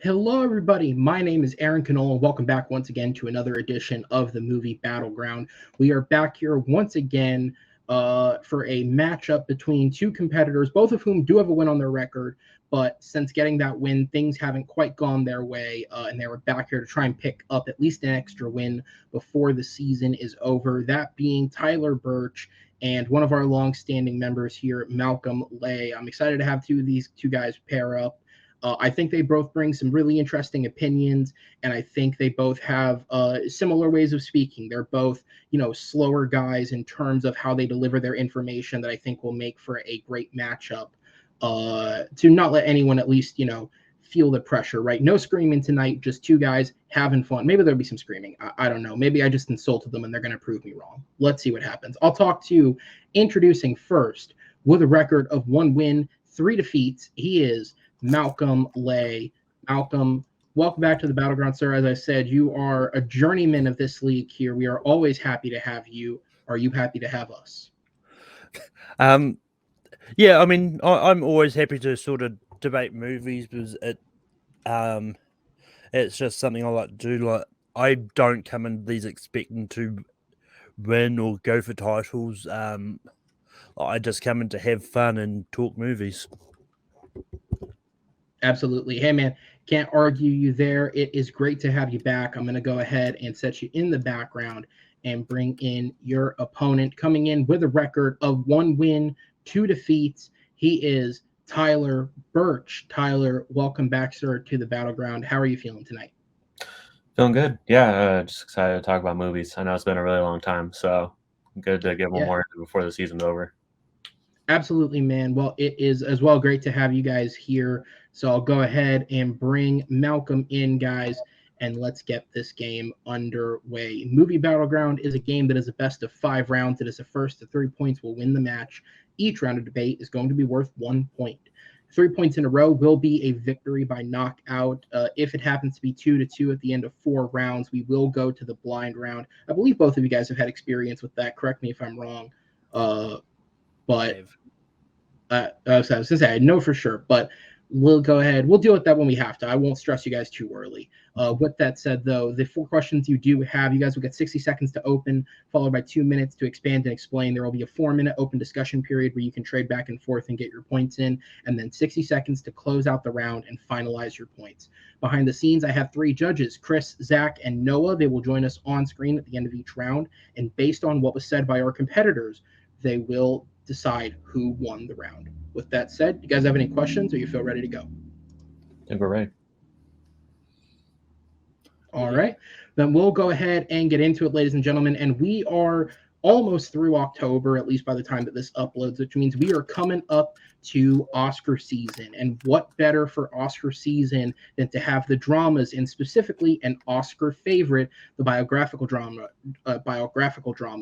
Hello, everybody. My name is Aaron Canola. Welcome back once again to another edition of the Movie Battleground. We are back here once again for a matchup between two competitors, both of whom do have a win on their record. But since getting that win, things haven't quite gone their way, and they were back here to try and pick up at least an extra win before the season is over. That being Tyler Burch and one of our long-standing members here, Malcolm Lay. I'm excited to have these two guys pair up. I think they both bring some really interesting opinions, and I think they both have similar ways of speaking. They're both, slower guys in terms of how they deliver their information that I think will make for a great matchup to not let anyone at least, feel the pressure, right? No screaming tonight, just two guys having fun. Maybe there'll be some screaming. I don't know. Maybe I just insulted them and they're going to prove me wrong. Let's see what happens. I'll talk to introducing first with a record of 1 win, 3 defeats. He is Malcolm Lay. Malcolm, welcome back to the Battleground, sir. As I said, you are a journeyman of this league here. We are always happy to have you. Are you happy to have us? Yeah, I mean, I'm always happy to sort of debate movies because it's just something I like to do. Like, I don't come into these expecting to win or go for titles. I just come in to have fun and talk movies. Absolutely. Hey, man, can't argue you there. It is great to have you back. I'm going to go ahead and set you in the background and bring in your opponent. Coming in with a record of 1 win, 2 defeats, he is Tyler Burch. Tyler, welcome back, sir, to the Battleground. How are you feeling tonight? Feeling good. Yeah, just excited to talk about movies. I know it's been a really long time, so good to get one more before the season's over. Absolutely, man. Well, it is as well great to have you guys here. So I'll go ahead and bring Malcolm in, guys, and let's get this game underway. Movie Battleground is a game that is a best of 5 rounds. It is the first to 3 points will win the match. Each round of debate is going to be worth 1 point. 3 points in a row will be a victory by knockout. If it happens to be 2-2 at the end of 4 rounds, we will go to the blind round. I believe both of you guys have had experience with that. Correct me if I'm wrong. But I was going to say, I know for sure, but we'll go ahead. We'll deal with that when we have to. I won't stress you guys too early. With that said, though, the 4 questions you do have, you guys will get 60 seconds to open, followed by 2 minutes to expand and explain. There will be a 4-minute open discussion period where you can trade back and forth and get your points in, and then 60 seconds to close out the round and finalize your points. Behind the scenes, I have 3 judges, Chris, Zach, and Noah. They will join us on screen at the end of each round, and based on what was said by our competitors, they will decide who won the round. With that said, you guys have any questions or you feel ready to go? I think we're ready. All right. Then we'll go ahead and get into it, ladies and gentlemen. And we are almost through October, at least by the time that this uploads, which means we are coming up to Oscar season. And what better for Oscar season than to have the dramas, and specifically an Oscar favorite, the biographical drama.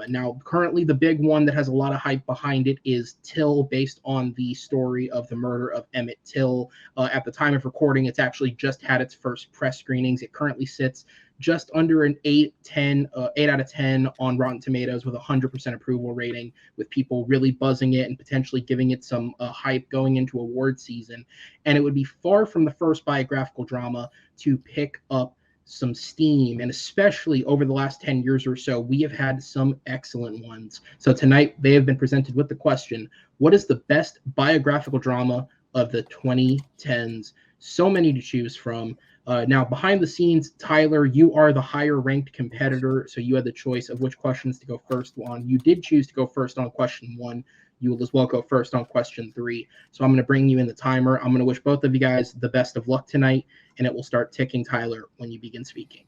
Now, currently the big one that has a lot of hype behind it is Till, based on the story of the murder of Emmett Till. At the time of recording, it's actually just had its first press screenings. It currently sits just under an 8 out of 10 on Rotten Tomatoes with 100% approval rating, with people really buzzing it and potentially giving it some hype going into award season. And it would be far from the first biographical drama to pick up some steam, and especially over the last 10 years or so, we have had some excellent ones. So tonight they have been presented with the question, what is the best biographical drama of the 2010s? So many to choose from. Now, behind the scenes, Tyler, you are the higher ranked competitor, so you had the choice of which questions to go first on. You did choose to go first on question 1. You will as well go first on question 3. So I'm going to bring you in the timer. I'm going to wish both of you guys the best of luck tonight, and it will start ticking, Tyler, when you begin speaking.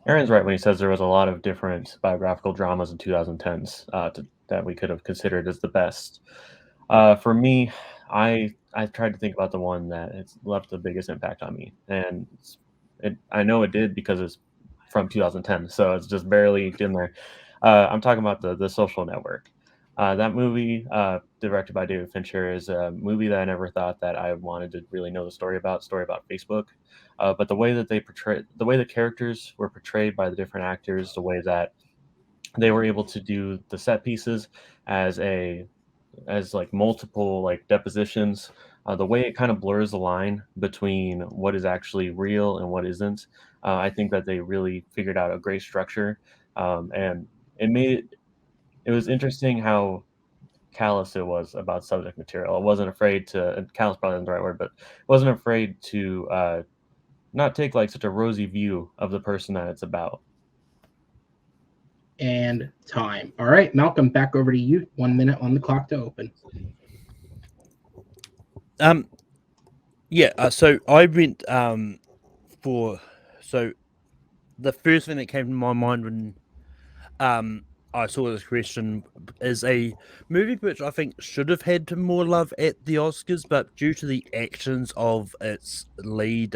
Aaron's right when he says there was a lot of different biographical dramas in 2010s that we could have considered as the best. For me, I tried to think about the one that has left the biggest impact on me, and I know it did because it's from 2010, so it's just barely in there. I'm talking about the Social Network. That movie, directed by David Fincher, is a movie that I never thought that I wanted to really know the story about Facebook. But the way that the way the characters were portrayed by the different actors, the way that they were able to do the set pieces as like multiple like depositions, the way it kind of blurs the line between what is actually real and what isn't. I think that they really figured out a great structure, and it was interesting how callous it was about subject material. It wasn't afraid to, and callous probably isn't the right word, but it wasn't afraid to not take like such a rosy view of the person that it's about. And time. All right, Malcolm, back over to you. 1 minute on the clock to open. So I went so the first thing that came to my mind when I saw this question is a movie which I think should have had more love at the Oscars, but due to the actions of its lead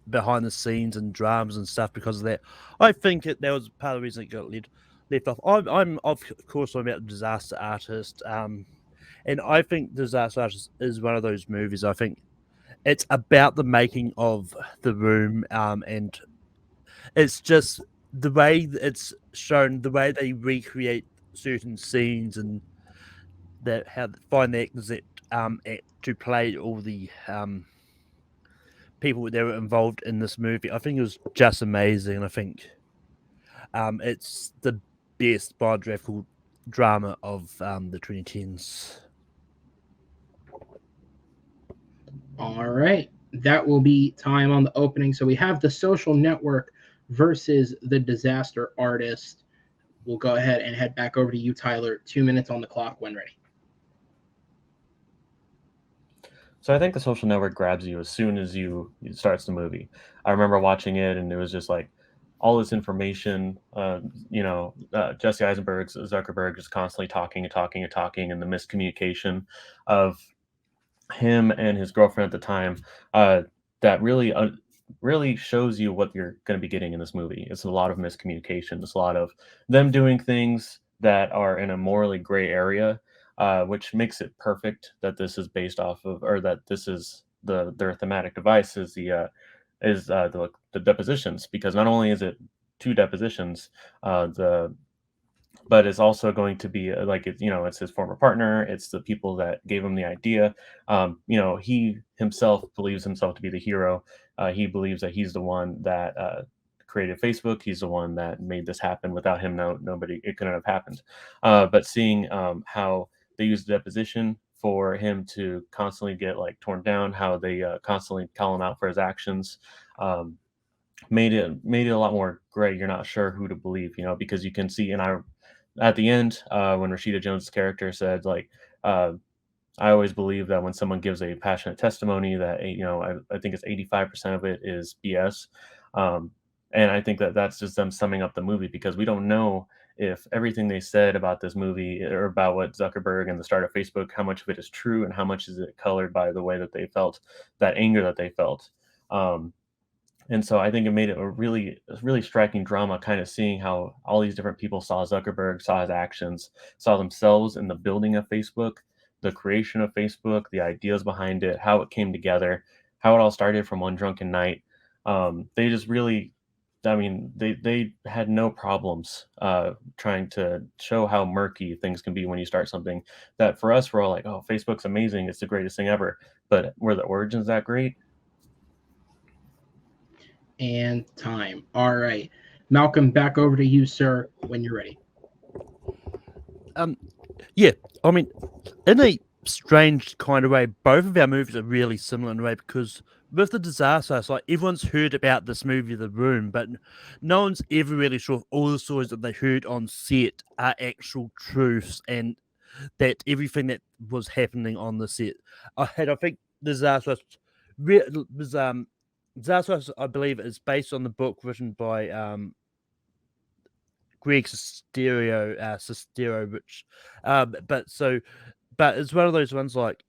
behind the scenes and dramas and stuff, because of that, I think that was part of the reason it got left off. I'm of course I'm about Disaster Artist, and I think Disaster Artist is one of those movies. I think it's about the making of The Room, and it's just the way it's shown, the way they recreate certain scenes, and that how they find the actors that to play all the people that were involved in this movie. I think it was just amazing, and I think it's the best biographical drama of the 2010s. All right, that will be time on the opening. So we have The Social Network versus The Disaster Artist. We'll go ahead and head back over to you, Tyler. 2 minutes on the clock when ready. So I think The Social Network grabs you as soon as it starts the movie. I remember watching it, and it was just like all this information. Jesse Eisenberg's Zuckerberg just constantly talking and talking and talking, and the miscommunication of him and his girlfriend at the time. That really shows you what you're going to be getting in this movie. It's a lot of miscommunication. It's a lot of them doing things that are in a morally gray area, which makes it perfect that this is based off of, or that this is their thematic device is the depositions, because not only is it two depositions, but it's also going to be it's his former partner, it's the people that gave him the idea. He himself believes himself to be the hero. He believes that he's the one that created Facebook. He's the one that made this happen. Without him, it couldn't have happened. But seeing how they use the deposition for him to constantly get like torn down, how they constantly call him out for his actions, made it a lot more gray. You're not sure who to believe, because you can see, at the end, when Rashida Jones' character said, like, I always believe that when someone gives a passionate testimony, that I think it's 85% of it is BS, and I think that that's just them summing up the movie, because we don't know if everything they said about this movie, or about what Zuckerberg and the start of Facebook, how much of it is true and how much is it colored by the way that they felt, that anger that they felt. And so I think it made it a really striking drama, kind of seeing how all these different people saw Zuckerberg, saw his actions, saw themselves in the building of Facebook, the creation of Facebook, the ideas behind it, how it came together, how it all started from one drunken night. They just really, they had no problems trying to show how murky things can be when you start something that, for us, we're all like, oh, Facebook's amazing, it's the greatest thing ever. But were the origins that great? And time. All right, Malcolm, back over to you, sir, when you're ready. Yeah, I mean, in a strange kind of way, both of our movies are really similar in a way, because with The Disaster, it's like everyone's heard about this movie, The Room, but no one's ever really sure if all the stories that they heard on set are actual truths, and that everything that was happening on the set. I think Disaster Disaster, I believe, is based on the book written by Greg Sestero, which, but it's one of those ones like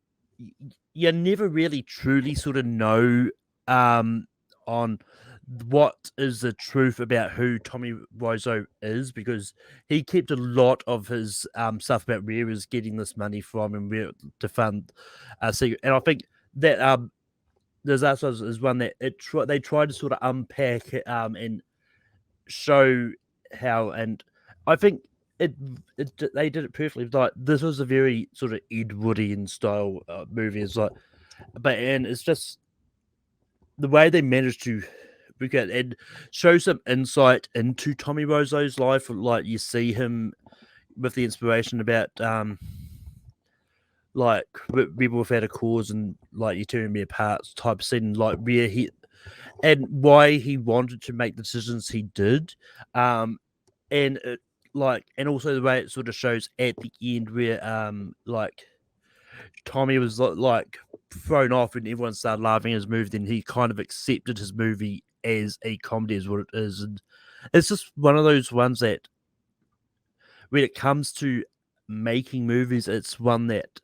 you never really truly sort of know on what is the truth about who Tommy Wiseau is, because he kept a lot of his stuff about where he was getting this money from and where to fund secret. And I think that Disaster is one that they try to sort of unpack and show how, and I think they did it perfectly. Like, this was a very sort of Ed Woodian style movie. It's like, and it's just the way they managed to look at and show some insight into Tommy Wiseau's life. Like, you see him with the inspiration about like Rebel Without a Cause and like You Tearing Me Apart type scene, like where he and why he wanted to make the decisions he did, and it, and also the way it sort of shows at the end where like Tommy was like thrown off and everyone started laughing at his movie, then he kind of accepted his movie as a comedy as what it is. And it's just one of those ones that when it comes to making movies, it's one that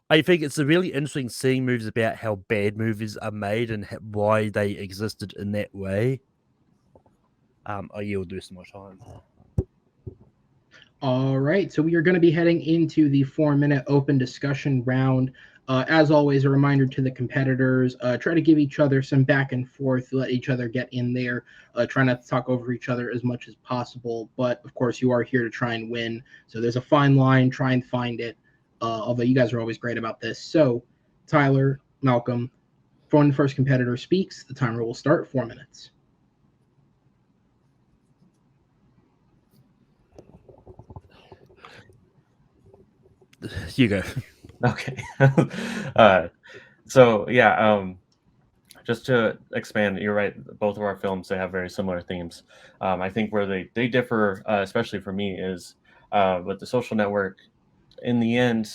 I think it's a really interesting seeing movies about how bad movies are made and why they existed in that way. I yield the rest of my time. All right, so we are going to be heading into the 4-minute open discussion round. As always, a reminder to the competitors, try to give each other some back and forth, let each other get in there, try not to talk over each other as much as possible. But, of course, you are here to try and win. So there's a fine line, try and find it, although you guys are always great about this. So, Tyler, Malcolm, when the first competitor speaks, the timer will start 4 minutes. You go. Okay. So yeah, just to expand, you're right. Both of our films, they have very similar themes. I think where they differ, especially for me, is with The Social Network. In the end,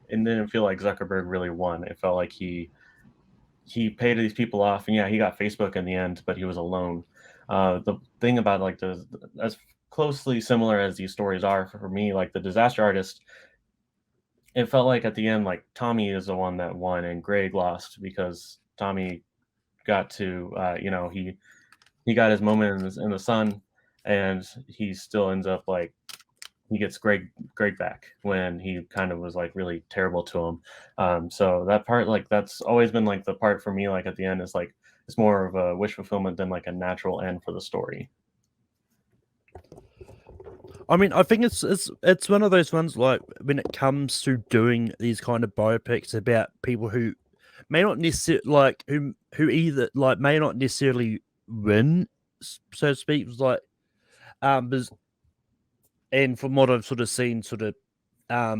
it didn't feel like Zuckerberg really won. It felt like he paid these people off, and yeah, he got Facebook in the end, but he was alone. The thing about like as closely similar as these stories are for me, like The Disaster Artist, it felt like at the end, like Tommy is the one that won and Greg lost because Tommy got to, he got his moment in the sun, and he still ends up like he gets Greg back when he kind of was like really terrible to him. So that part, like that's always been like the part for me, like at the end is like it's more of a wish fulfillment than like a natural end for the story. I mean, I think it's one of those ones like when it comes to doing these kind of biopics about people who may not necessarily like who either like may not necessarily win, so to speak. It's like and from what I've sort of seen, yeah,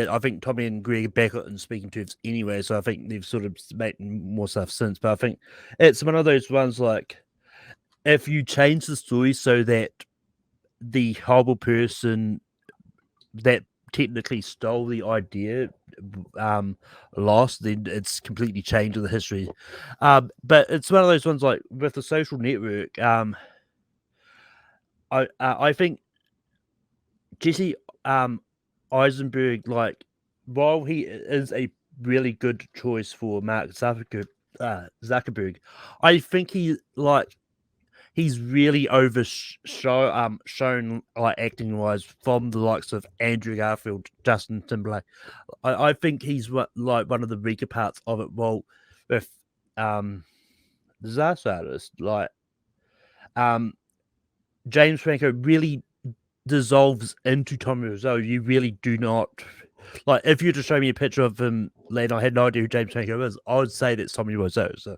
I think Tommy and Greg are back on speaking terms anyway, so I think they've sort of made more stuff since. But I think it's one of those ones like if you change the story so that the horrible person that technically stole the idea lost, then it's completely changed the history. But it's one of those ones like with The Social Network. I think Jesse Eisenberg, like while he is a really good choice for Mark Zuckerberg, I think he's really shown like acting wise from the likes of Andrew Garfield, Justin Timberlake. I think he's like one of the weaker parts of it. Well, with Disaster Artist, like James Franco really dissolves into Tommy Wiseau. You really do not like if you were to show me a picture of him later. I had no idea who James Franco is. I would say that's Tommy Wiseau. So.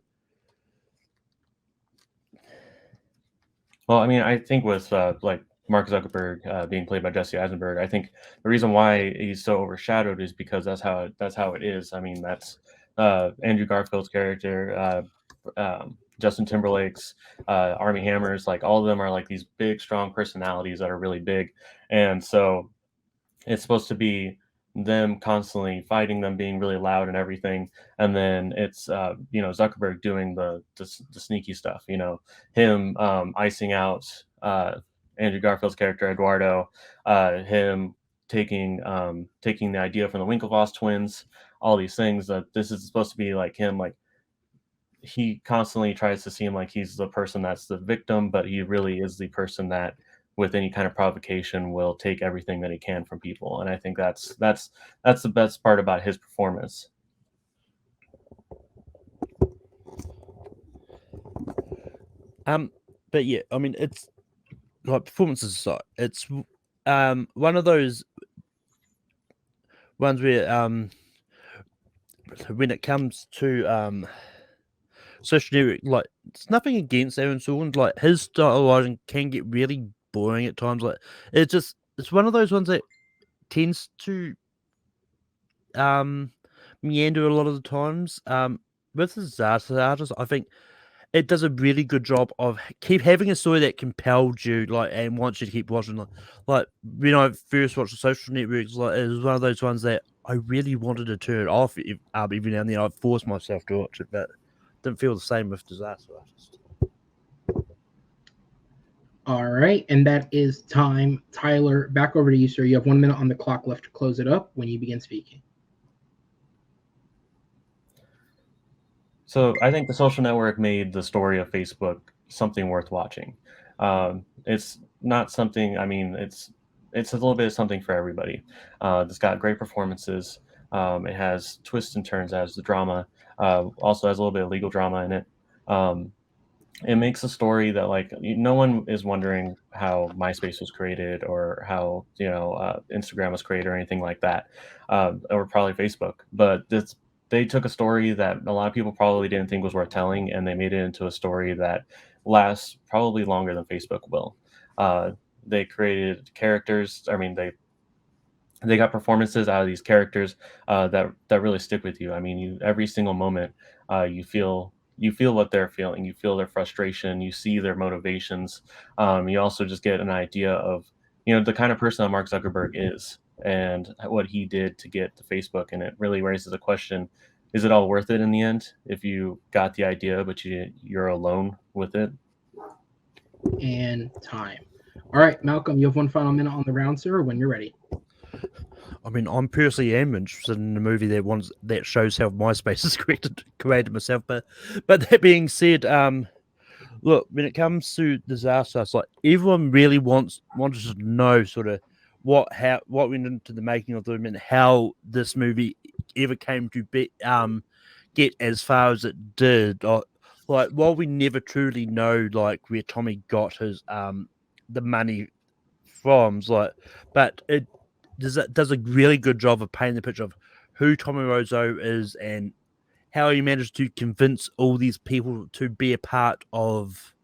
Well, I mean, I think with like Mark Zuckerberg being played by Jesse Eisenberg, I think the reason why he's so overshadowed is because that's how it is. I mean, that's Andrew Garfield's character, Justin Timberlake's, Armie Hammer's, like all of them are like these big, strong personalities that are really big, and so it's supposed to be them constantly fighting, them being really loud and everything, and then it's Zuckerberg doing the sneaky stuff, him icing out Andrew Garfield's character Eduardo, him taking the idea from the Winklevoss twins, all these things that this is supposed to be like him like he constantly tries to seem like he's the person that's the victim, but he really is the person that, with any kind of provocation, will take everything that he can from people. And I think that's the best part about his performance. But yeah, I mean, it's like performances aside, it's one of those ones where when it comes to social network, like it's nothing against Aaron Sorkin, like his style of writing can get really boring at times. Like it's one of those ones that tends to meander a lot of the times. With the disaster artist, I think it does a really good job of keep having a story that compelled you, like, and wants you to keep watching. Like when I first watched the Social Networks, like it was one of those ones that I really wanted to turn it off. Every now and then, I forced myself to watch it, but didn't feel the same with Disaster Artist. All right, and that is time. Tyler, back over to you, sir. You have 1 minute on the clock left to close it up when you begin speaking. So I think The Social Network made the story of Facebook something worth watching. It's not something. I mean, it's a little bit of something for everybody. It's got great performances. It has twists and turns as the drama. Also has a little bit of legal drama in it. It makes a story that, like, no one is wondering how MySpace was created or how Instagram was created or anything like that, or probably Facebook. But they took a story that a lot of people probably didn't think was worth telling, and they made it into a story that lasts probably longer than Facebook will. They created characters. I mean, they got performances out of these characters that really stick with you. I mean, every single moment you feel what they're feeling. You feel their frustration. You see their motivations. You also just get an idea of the kind of person that Mark Zuckerberg is and what he did to get to Facebook. And it really raises a question: is it all worth it in the end if you got the idea but you're alone with it? And time. All right, Malcolm, you have one final minute on the round, sir, when you're ready. I mean, I'm personally am interested in a movie that shows how MySpace is created myself. But that being said, look, when it comes to disaster, it's like everyone really wanted to know sort of what went into the making of them and how this movie ever came to be get as far as it did. Like, while we never truly know like where Tommy got his the money from, but it does a really good job of painting the picture of who Tommy Wiseau is and how he managed to convince all these people to be a part of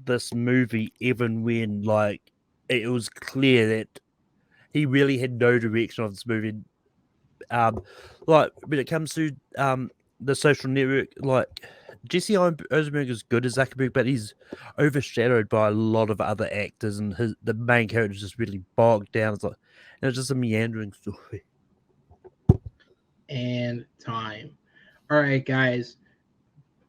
this movie, even when like it was clear that he really had no direction of this movie. Like when it comes to the Social Network, like Jesse Eisenberg is good as Zuckerberg, but he's overshadowed by a lot of other actors, and the main character is just really bogged down. And it's just a meandering story. And time. All right, guys.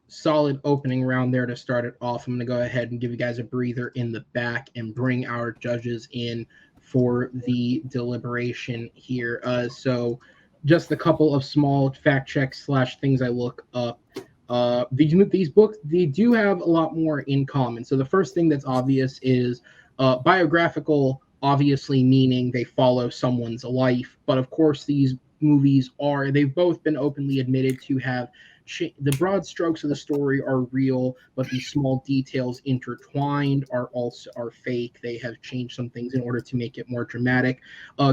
Solid opening round there to start it off. I'm going to go ahead and give you guys a breather in the back and bring our judges in for the deliberation here. So just a couple of small fact checks / things I look up. These books, they do have a lot more in common. So the first thing that's obvious is biographical, obviously meaning they follow someone's life. But of course, these movies they've both been openly admitted to have the broad strokes of the story are real, but the small details intertwined are fake. They have changed some things in order to make it more dramatic.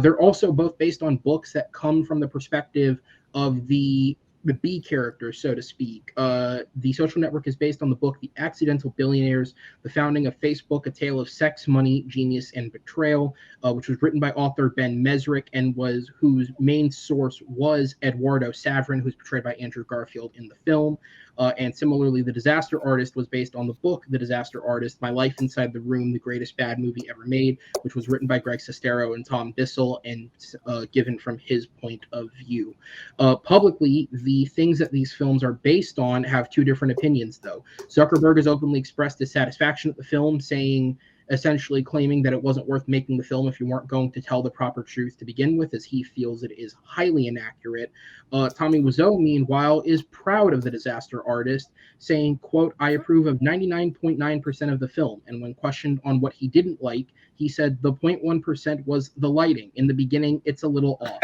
They're also both based on books that come from the perspective of the B characters, so to speak. The Social Network is based on the book The Accidental Billionaires, The Founding of Facebook, A Tale of Sex, Money, Genius, and Betrayal, which was written by author Ben Mesrick and whose main source was Eduardo Saverin, who's portrayed by Andrew Garfield in the film. And similarly, The Disaster Artist was based on the book The Disaster Artist, My Life Inside the Room, The Greatest Bad Movie Ever Made, which was written by Greg Sestero and Tom Bissell and given from his point of view. Publicly, the things that these films are based on have two different opinions, though. Zuckerberg has openly expressed dissatisfaction with the film, saying essentially claiming that it wasn't worth making the film if you weren't going to tell the proper truth to begin with, as he feels it is highly inaccurate. Tommy Wiseau, meanwhile, is proud of the disaster artist, saying, quote, "I approve of 99.9% of the film." And when questioned on what he didn't like, he said the 0.1% was the lighting. In the beginning, it's a little off,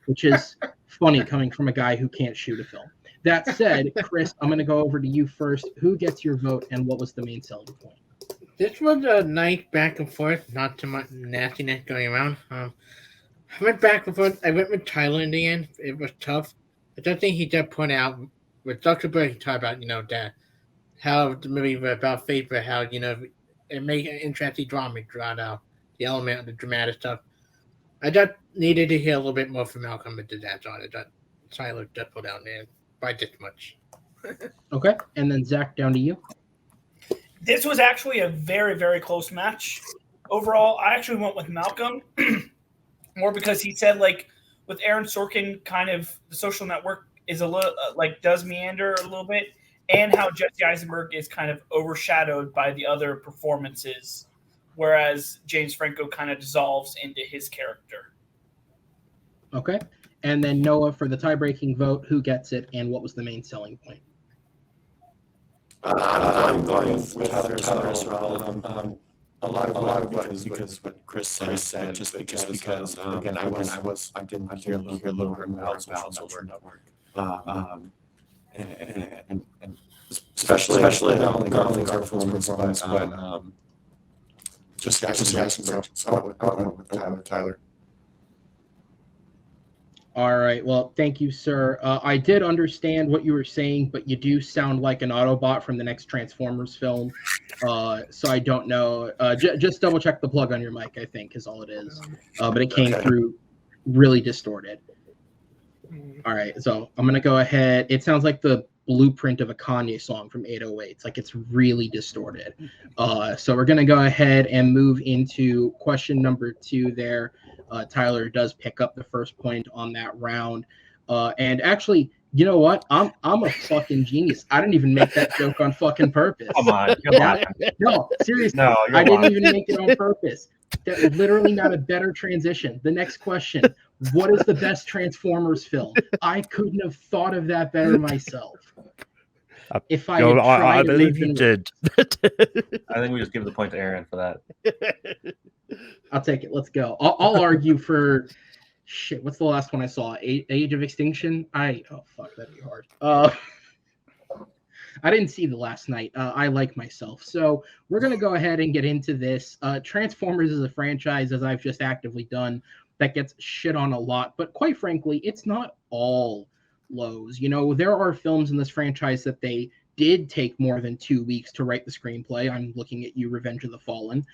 which is funny coming from a guy who can't shoot a film. That said, Chris, I'm going to go over to you first. Who gets your vote, and what was the main selling point? This was a nice back and forth, not too much nastiness going around. I went back and forth. I went with Tyler in the end. It was tough. I don't think he did point out with Dr. Burch talked about, that how the movie was about faith, but how, it made an interesting drama throughout the element of the dramatic stuff. I just needed to hear a little bit more from Malcolm and that on it. That Tyler just put out there by this much. Okay, and then Zach, down to you. This was actually a very, very close match. Overall, I actually went with Malcolm, more because he said, with Aaron Sorkin, kind of the Social Network is a little, does meander a little bit, and how Jesse Eisenberg is kind of overshadowed by the other performances, whereas James Franco kind of dissolves into his character. Okay, and then Noah, for the tie-breaking vote, who gets it, and what was the main selling point? I'm going with Tyler as well. A lot of because what Chris said, just because again, I didn't hear a little bit about Social Network, and especially not only Garfield's performance, but just Jackson. So I went with Tyler. All right. Well, thank you, sir. I did understand what you were saying, but you do sound like an Autobot from the next Transformers film. So I don't know. Just double check the plug on your mic, I think, is all it is. But it came through really distorted. All right. So I'm going to go ahead. It sounds like the blueprint of a Kanye song from 808. It's like it's really distorted. So we're going to go ahead and move into question number 2 there. Tyler does pick up the first point on that round. And actually, you know what? I'm a fucking genius. I didn't even make that joke on fucking purpose. Come on. No, seriously. No, I didn't even make it on purpose. That literally not a better transition. The next question. What is the best Transformers film? I couldn't have thought of that better myself. If I had tried, I believe you did. I think we just give the point to Aaron for that. I'll take it. Let's go. I'll argue for shit. What's the last one I saw? Age of Extinction. Oh fuck, that'd be hard. I didn't see the last night. I like myself, so we're gonna go ahead and get into this. Transformers is a franchise, as I've just actively done, that gets shit on a lot. But quite frankly, it's not all lows. There are films in this franchise that they did take more than 2 weeks to write the screenplay. I'm looking at you, Revenge of the Fallen.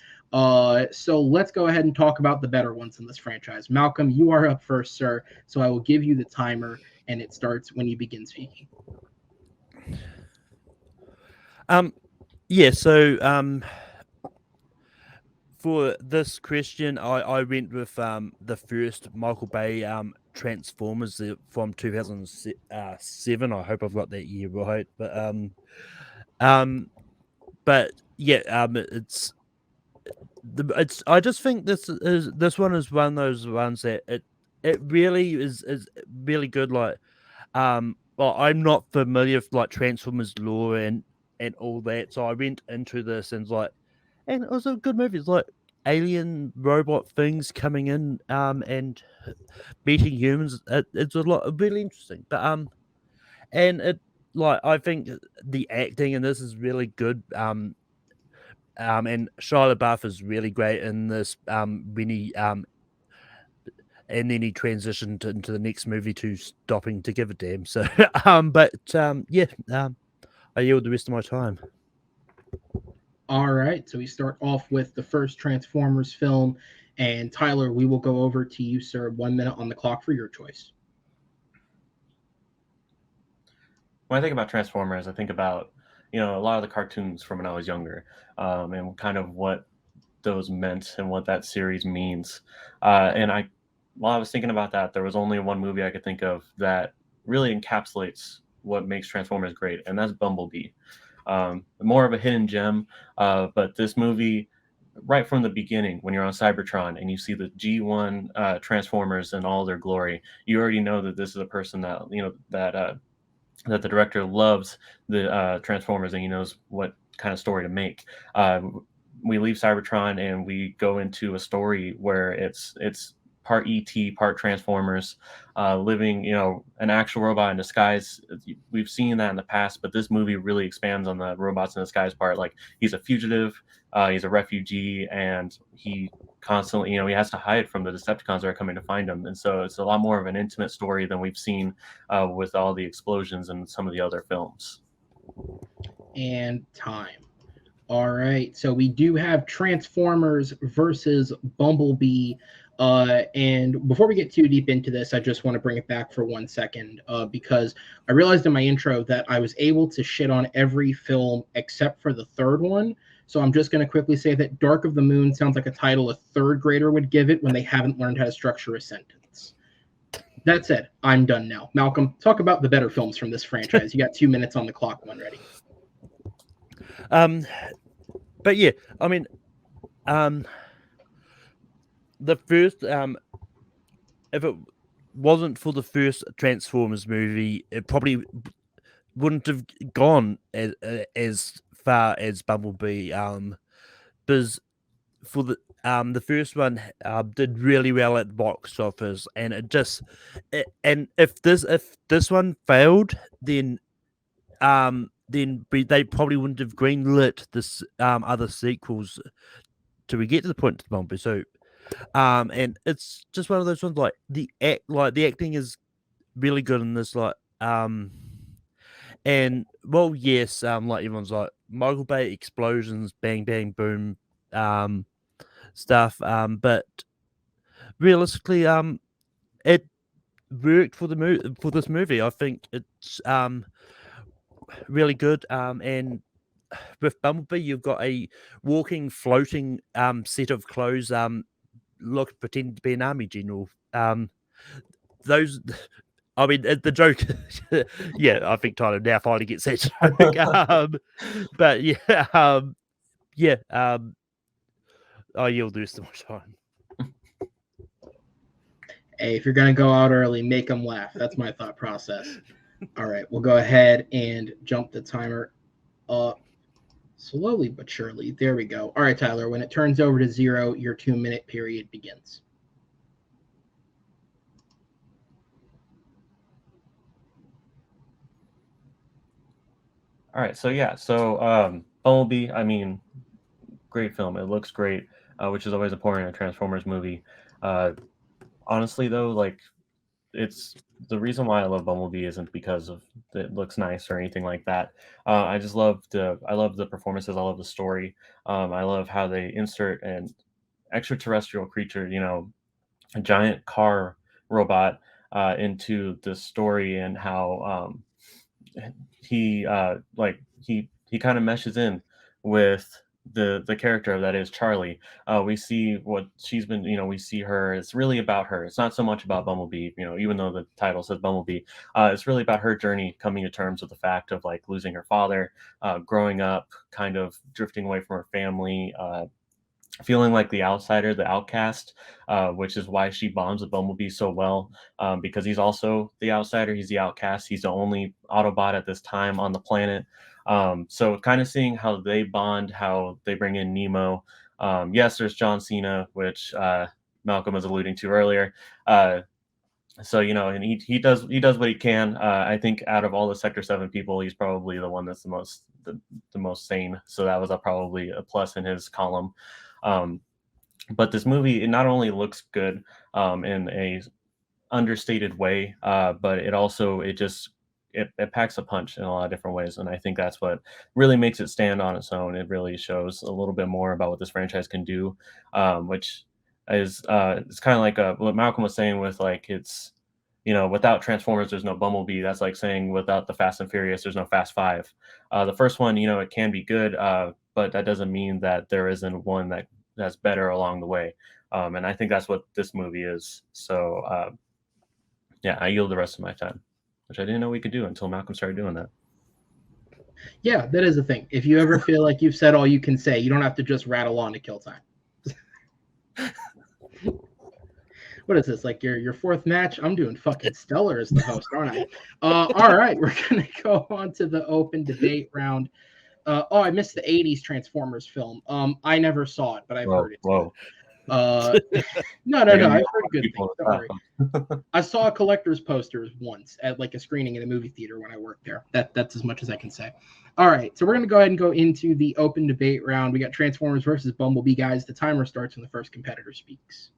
So let's go ahead and talk about the better ones in this franchise. Malcolm, you are up first, sir. So I will give you the timer, and it starts when you begin speaking. For this question, I went with the first Michael Bay Transformers from 2007. I hope I've got that year right, it's I just think this one is one of those ones that it really is really good. Well, I'm not familiar with Transformers lore and all that, so I went into this and it was a good movie. It's alien robot things coming in and beating humans. It's a lot really interesting, but and it I think the acting in this is really good. And Shia LaBeouf is really great in this. When he and then he transitioned into the next movie to stopping to give a damn. So I yield the rest of my time. All right, so we start off with the first Transformers film, and Tyler, we will go over to you, sir. 1 minute on the clock for your choice. When I think about Transformers, I think about a lot of the cartoons from when I was younger, and kind of what those meant and what that series means. And while I was thinking about that, there was only one movie I could think of that really encapsulates what makes Transformers great, and that's Bumblebee. More of a hidden gem, but this movie right from the beginning, when you're on Cybertron and you see the G1 Transformers in all their glory, you already know that this is a person that that the director loves the Transformers, and he knows what kind of story to make. We leave Cybertron and we go into a story where it's part ET, part Transformers, living, an actual robot in disguise. We've seen that in the past, but this movie really expands on the robots in disguise part. Like, he's a fugitive, he's a refugee, and he constantly, he has to hide from the Decepticons that are coming to find him. And so it's a lot more of an intimate story than we've seen with all the explosions in some of the other films. And time. All right, so we do have Transformers versus Bumblebee. And before we get too deep into this, I just want to bring it back for 1 second because I realized in my intro that I was able to shit on every film except for the third one. So I'm just going to quickly say that Dark of the Moon sounds like a title a third grader would give it when they haven't learned how to structure a sentence. That said, I'm done now. Malcolm, talk about the better films from this franchise. You got 2 minutes on the clock when ready. But yeah, I mean, the first, if it wasn't for the first Transformers movie, it probably wouldn't have gone as far as Bumblebee. Because for the first one did really well at the box office, and and if this one failed, then they probably wouldn't have greenlit this other sequels till we get to the point of the Bumblebee. So and it's just one of those ones, like the acting is really good in this, and well, yes, like everyone's like Michael Bay explosions, bang bang boom stuff, but realistically it worked for this movie. I think it's really good, and with Bumblebee you've got a walking floating set of clothes, pretending to be an army general. Those I mean, the joke, yeah, I think Tyler now finally gets that joke. But yeah, I yield the rest of my time. Hey, if you're going to go out early, make them laugh. That's my thought process. All right, we'll go ahead and jump the timer up slowly but surely. There we go. All right, Tyler, when it turns over to 0, your 2-minute period begins. All right, so Bumblebee, I mean, great film. It looks great, which is always important in a Transformers movie. Honestly, though, like, it's the reason why I love Bumblebee isn't because of it looks nice or anything like that. I just love the performances. I love the story. I love how they insert an extraterrestrial creature, a giant car robot, into the story, and how he kind of meshes in with the character that is Charlie. We see what she's been, we see her. It's really about her. It's not so much about Bumblebee, even though the title says Bumblebee. It's really about her journey coming to terms with the fact of like losing her father, growing up, kind of drifting away from her family, feeling like the outsider, the outcast, which is why she bonds with Bumblebee so well, because he's also the outsider, he's the outcast, he's the only Autobot at this time on the planet. So kind of seeing how they bond, how they bring in Nemo. Yes, there's John Cena, which Malcolm was alluding to earlier. So and he does what he can. I think out of all the Sector 7 people, he's probably the one that's the most sane. So that was probably a plus in his column. But this movie, it not only looks good in a understated way, but it also it packs a punch in a lot of different ways, and I think that's what really makes it stand on its own. It really shows a little bit more about what this franchise can do, which is it's kind of like what Malcolm was saying with like it's without Transformers there's no Bumblebee. That's like saying without the Fast and Furious there's no Fast 5. The first one, it can be good, but that doesn't mean that there isn't one that's better along the way. And I think that's what this movie is. So yeah, I yield the rest of my time, which I didn't know we could do until Malcolm started doing that. Yeah, that is the thing. If you ever feel like you've said all you can say, you don't have to just rattle on to kill time. What is this, like your fourth match? I'm doing fucking stellar as the host, aren't I? All right, we're gonna go on to the open debate round. I missed the '80s Transformers film. I never saw it, but I've heard it. Whoa. No. There are gonna I've be a heard lot of good people things. Don't that- worry. I saw a collector's posters once at like a screening in a movie theater when I worked there. That's as much as I can say. All right, so we're gonna go ahead and go into the open debate round. We got Transformers versus Bumblebee, guys. The timer starts when the first competitor speaks.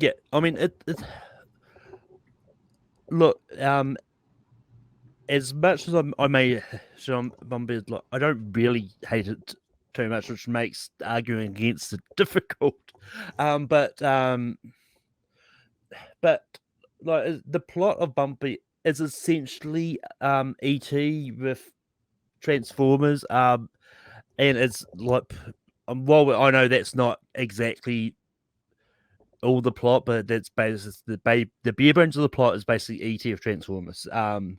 Yeah, I mean it look, as much as I may Bumblebee, like, I don't really hate it too much, which makes arguing against it difficult. But like the plot of Bumblebee is essentially ET with Transformers, and it's like while I know that's not exactly all the plot, but that's basically the bare bones of the plot is basically ET of Transformers. And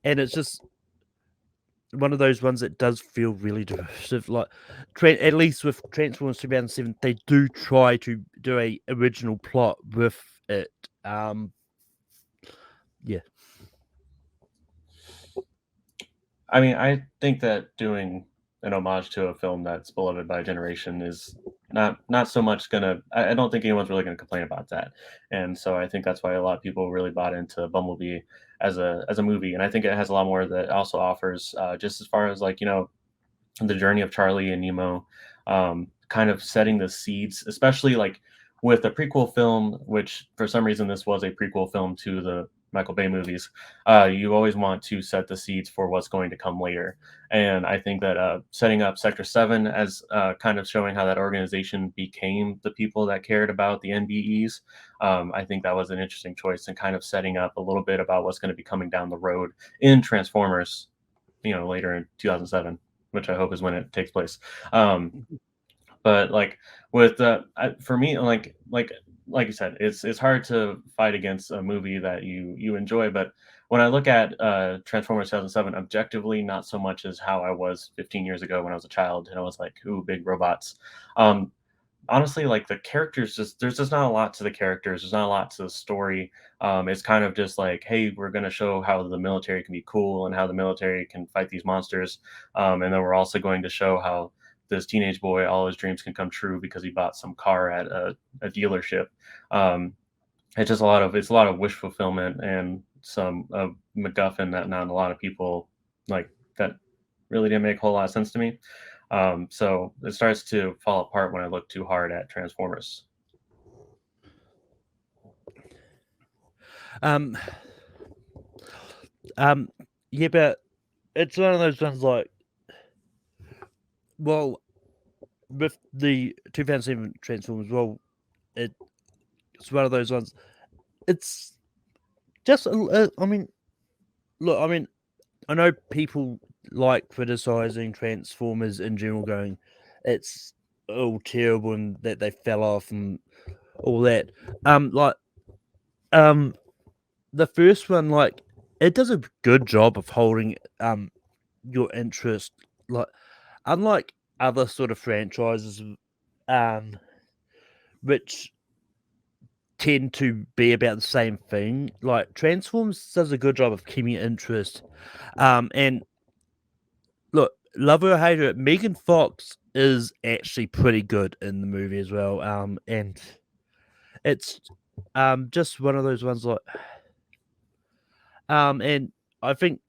it's just one of those ones that does feel really derivative. Like at least with Transformers 2007, they do try to do a original plot with it. Yeah. I mean, I think that doing an homage to a film that's beloved by a generation is not so much gonna. I don't think anyone's really gonna complain about that, and so I think that's why a lot of people really bought into Bumblebee as a movie, and I think it has a lot more that it also offers, just as far as like the journey of Charlie and Nemo, kind of setting the seeds, especially like with a prequel film, which for some reason this was a prequel film to the Michael Bay movies. You always want to set the seeds for what's going to come later. And I think that setting up Sector 7 as kind of showing how that organization became the people that cared about the NBEs, I think that was an interesting choice, and kind of setting up a little bit about what's going to be coming down the road in Transformers, later in 2007, which I hope is when it takes place. But like with for me, like you said, it's hard to fight against a movie that you enjoy. But when I look at Transformers 2007 objectively, not so much as how I was 15 years ago when I was a child and I was like, ooh, big robots. Honestly, like the characters, there's just not a lot to the characters. There's not a lot to the story. It's kind of just like, hey, we're going to show how the military can be cool and how the military can fight these monsters. And then we're also going to show how this teenage boy, all his dreams can come true because he bought some car at a dealership. It's just a lot of wish fulfillment and some MacGuffin that not a lot of people like, that really didn't make a whole lot of sense to me. So it starts to fall apart when I look too hard at Transformers. Yeah, but it's one of those ones like, well, with the 2007 Transformers, well, it's one of those ones. It's just, I mean, look, I mean, I know people like criticizing Transformers in general, going, it's all terrible and that they fell off and all that. The first one, like, it does a good job of holding your interest, like, unlike other sort of franchises, which tend to be about the same thing. Like Transformers does a good job of keeping your interest. And look, love her or hate her, Megan Fox is actually pretty good in the movie as well. And it's just one of those ones like, and I think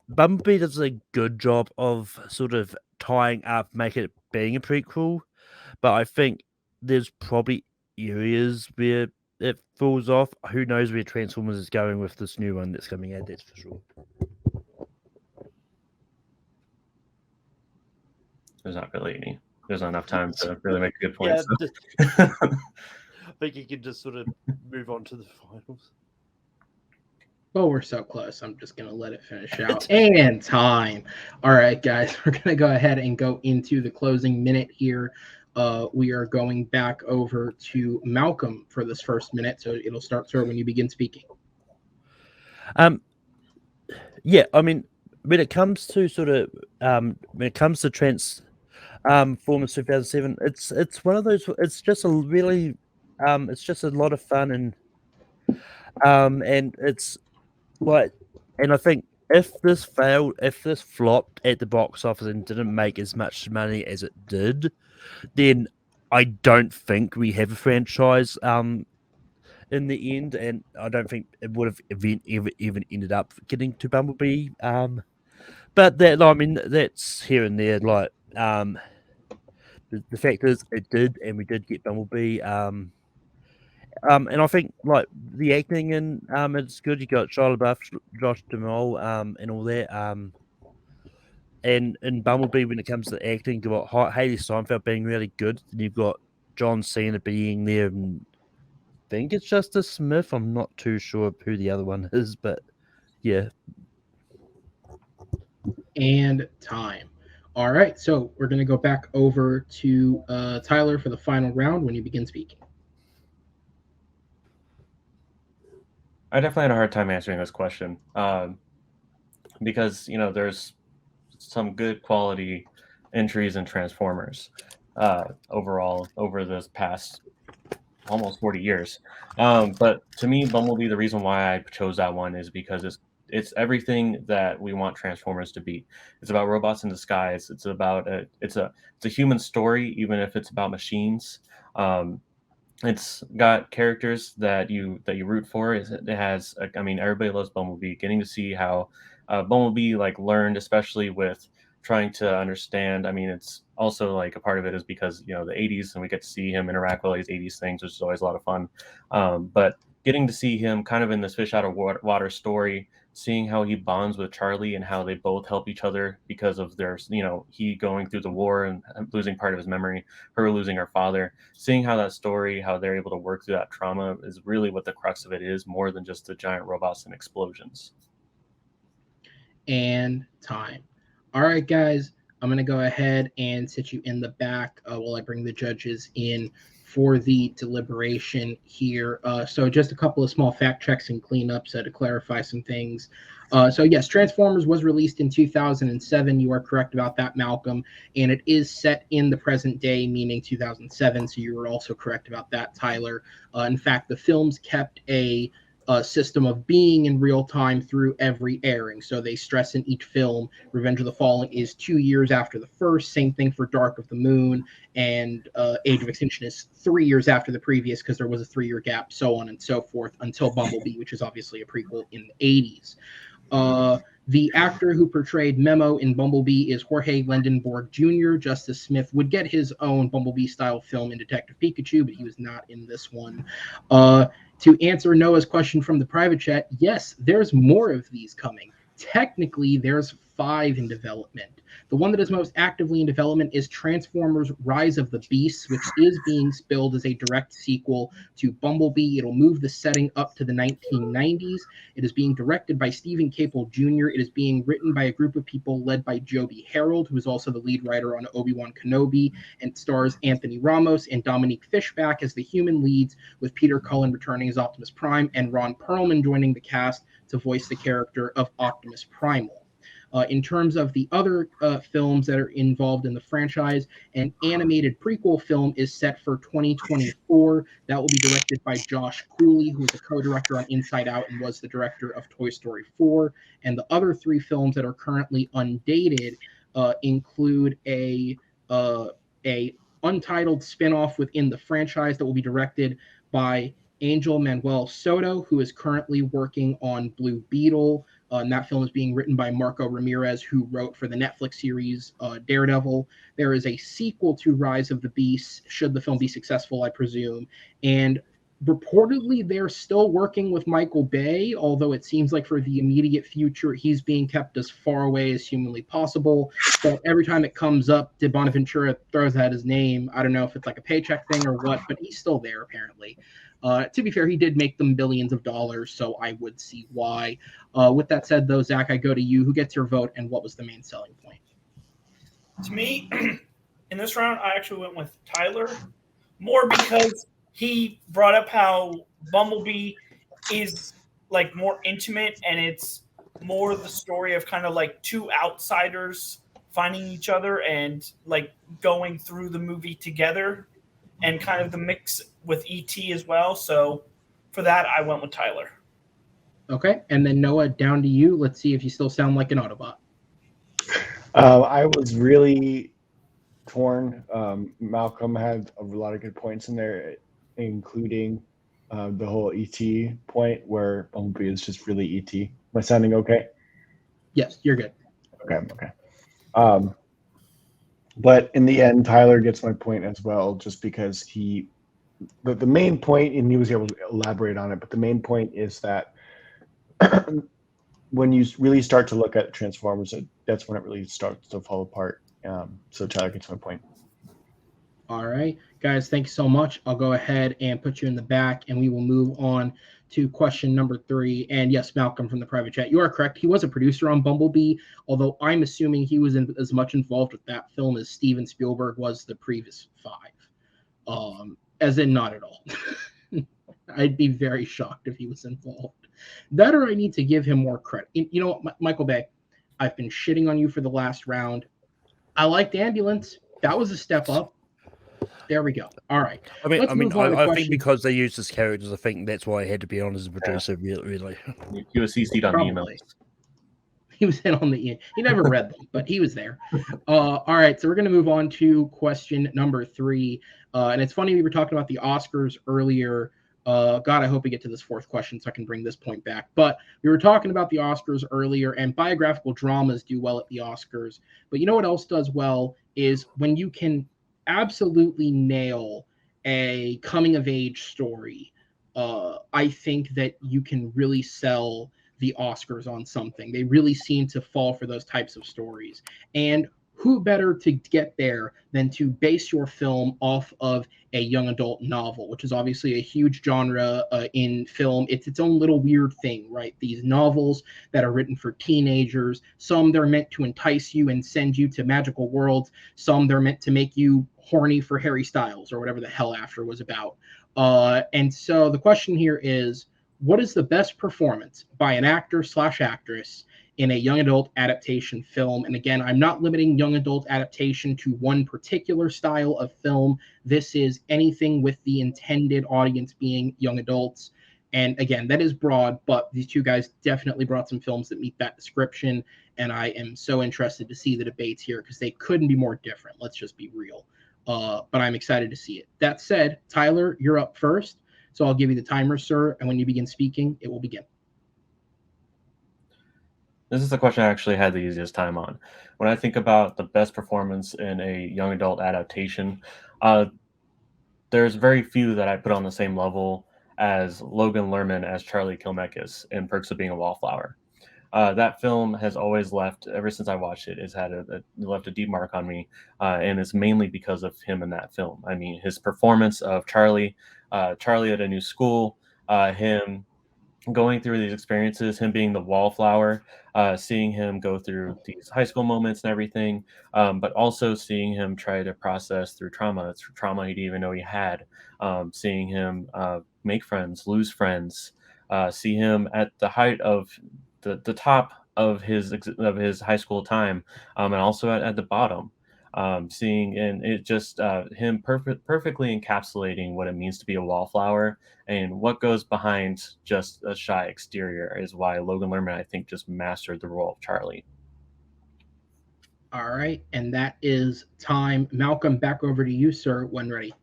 Bumblebee does a good job of sort of tying up, make it being a prequel, but I think there's probably areas where it falls off. Who knows where Transformers is going with this new one that's coming out, that's for sure. There's not enough time to really make a good point. Yeah, so. I think you can just sort of move on to the finals. Well, we're so close. I'm just going to let it finish out. And time. All right, guys, we're going to go ahead and go into the closing minute here we are going back over to Malcolm for this first minute. So it'll start, sir, when you begin speaking. Yeah, I mean, when it comes to Transformers 2007, it's one of those. It's just a really, it's just a lot of fun, and it's like, and I think if this flopped at the box office and didn't make as much money as it did, then I don't think we have a franchise in the end, and I don't think it would have even ended up getting to Bumblebee. But I mean, that's here and there. Like, the fact is, it did, and we did get Bumblebee. And I think like the acting in it's good. You got Shia LaBeouf, Josh Duhamel, and all that. And in Bumblebee, when it comes to acting, you've got Haley Steinfeld being really good, and you've got John Cena being there. And I think it's Justice Smith. I'm not too sure who the other one is, but yeah. And time. All right, so we're going to go back over to Tyler for the final round when you begin speaking. I definitely had a hard time answering this question because there's some good quality entries in Transformers overall over this past almost 40 years. But to me, Bumblebee, the reason why I chose that one is because it's everything that we want Transformers to be. It's about robots in disguise. It's about it's a human story, even if it's about machines. It's got characters that you root for. It has, I mean, everybody loves Bumblebee. Getting to see how Bumblebee learned, especially with trying to understand. I mean, it's also a part of it is because the 80s, and we get to see him interact with all these 80s things, which is always a lot of fun. But getting to see him kind of in this fish out of water story, seeing how he bonds with Charlie and how they both help each other because of their, he going through the war and losing part of his memory, her losing her father, seeing how that story, how they're able to work through that trauma is really what the crux of it is, more than just the giant robots and explosions. And time. All right, guys, I'm going to go ahead and sit you in the back while I bring the judges in for the deliberation here. So just a couple of small fact checks and cleanups to clarify some things. So yes, Transformers was released in 2007. You are correct about that, Malcolm. And it is set in the present day, meaning 2007. So you were also correct about that, Tyler. In fact, the films kept a system of being in real time through every airing. So they stress in each film, Revenge of the Fallen is 2 years after the first. Same thing for Dark of the Moon, and Age of Extinction is 3 years after the previous because there was a 3-year gap, so on and so forth, until Bumblebee, which is obviously a prequel in the 80s. The actor who portrayed Memo in Bumblebee is Jorge Lendenborg Jr. Justice Smith would get his own Bumblebee-style film in Detective Pikachu, but he was not in this one. To answer Noah's question from the private chat, yes, there's more of these coming. Technically, there's 5 in development. The one that is most actively in development is Transformers Rise of the Beasts, which is being billed as a direct sequel to Bumblebee. It'll move the setting up to the 1990s. It is being directed by Stephen Caple Jr. It is being written by a group of people led by Joby Harold, who is also the lead writer on Obi-Wan Kenobi, and stars Anthony Ramos and Dominique Fishback as the human leads, with Peter Cullen returning as Optimus Prime and Ron Perlman joining the cast to voice the character of Optimus Primal. In terms of the other films that are involved in the franchise, an animated prequel film is set for 2024. That will be directed by Josh Cooley, who is a co-director on Inside Out and was the director of Toy Story 4. And the other 3 films that are currently undated include a untitled spinoff within the franchise that will be directed by Angel Manuel Soto, who is currently working on Blue Beetle. And that film is being written by Marco Ramirez, who wrote for the Netflix series Daredevil. There is a sequel to Rise of the Beasts, should the film be successful, I presume. And reportedly, they're still working with Michael Bay, although it seems like for the immediate future, he's being kept as far away as humanly possible. But every time it comes up, De Bonaventura throws out his name. I don't know if it's like a paycheck thing or what, but he's still there, apparently. To be fair, he did make them billions of dollars, so I would see why. With that said, though, Zach, I go to you. Who gets your vote, and what was the main selling point? To me, in this round, I actually went with Tyler, more because he brought up how Bumblebee is like more intimate, and it's more the story of kind of like two outsiders finding each other and like going through the movie together, and kind of the mix with E.T. as well. So for that, I went with Tyler. Okay, and then Noah, down to you. Let's see if you still sound like an Autobot. I was really torn. Malcolm had a lot of good points in there, including the whole ET point where Bumblebee is just really ET. Am I sounding okay? Yes, you're good. Okay. But in the end, Tyler gets my point as well, just because the main point, and he was able to elaborate on it, but the main point is that when you really start to look at Transformers, that's when it really starts to fall apart. So Tyler gets my point. All right, guys, thanks so much. I'll go ahead and put you in the back, and we will move on to question number 3. And yes, Malcolm from the private chat, you are correct. He was a producer on Bumblebee, although I'm assuming he was as much involved with that film as Steven Spielberg was the previous 5. As in, not at all. I'd be very shocked if he was involved. That, or I need to give him more credit. You know what, Michael Bay, I've been shitting on you for the last round. I liked Ambulance. That was a step up. There we go. All right. I think because they used his characters, I think that's why I had to be on as a producer. Yeah. Really. He was CC'd on the emails. He was in on the. He never read them, but he was there. All right, so we're going to move on to question number 3, and it's funny we were talking about the Oscars earlier. God, I hope we get to this 4th question so I can bring this point back. But we were talking about the Oscars earlier, and biographical dramas do well at the Oscars. But you know what else does well is when you can absolutely nail a coming-of-age story. I think that you can really sell the Oscars on something. They really seem to fall for those types of stories. And who better to get there than to base your film off of a young adult novel, which is obviously a huge genre in film. It's its own little weird thing, right? These novels that are written for teenagers, some they're meant to entice you and send you to magical worlds. Some they're meant to make you horny for Harry Styles or whatever the hell After was about. And so the question here is, what is the best performance by an actor/actress in a young adult adaptation film? And again, I'm not limiting young adult adaptation to one particular style of film. This is anything with the intended audience being young adults. And again, that is broad, but these two guys definitely brought some films that meet that description. And I am so interested to see the debates here because they couldn't be more different. Let's just be real. But I'm excited to see it. That said, Tyler, you're up first. So I'll give you the timer, sir. And when you begin speaking, it will begin. This is the question I actually had the easiest time on. When I think about the best performance in a young adult adaptation, there's very few that I put on the same level as Logan Lerman as Charlie Kilmekis in Perks of Being a Wallflower. That film has always left, ever since I watched it, it's left a deep mark on me, and it's mainly because of him in that film. I mean, his performance of Charlie at a new school, him going through these experiences, him being the wallflower, seeing him go through these high school moments and everything, but also seeing him try to process through trauma. It's trauma he didn't even know he had. Seeing him make friends, lose friends, see him at the height of the top of his high school time, and also at the bottom. Seeing and it just him perfectly encapsulating what it means to be a wallflower and what goes behind just a shy exterior is why Logan Lerman, I think, just mastered the role of Charlie. All right, and that is time. Malcolm, back over to you, sir, when ready.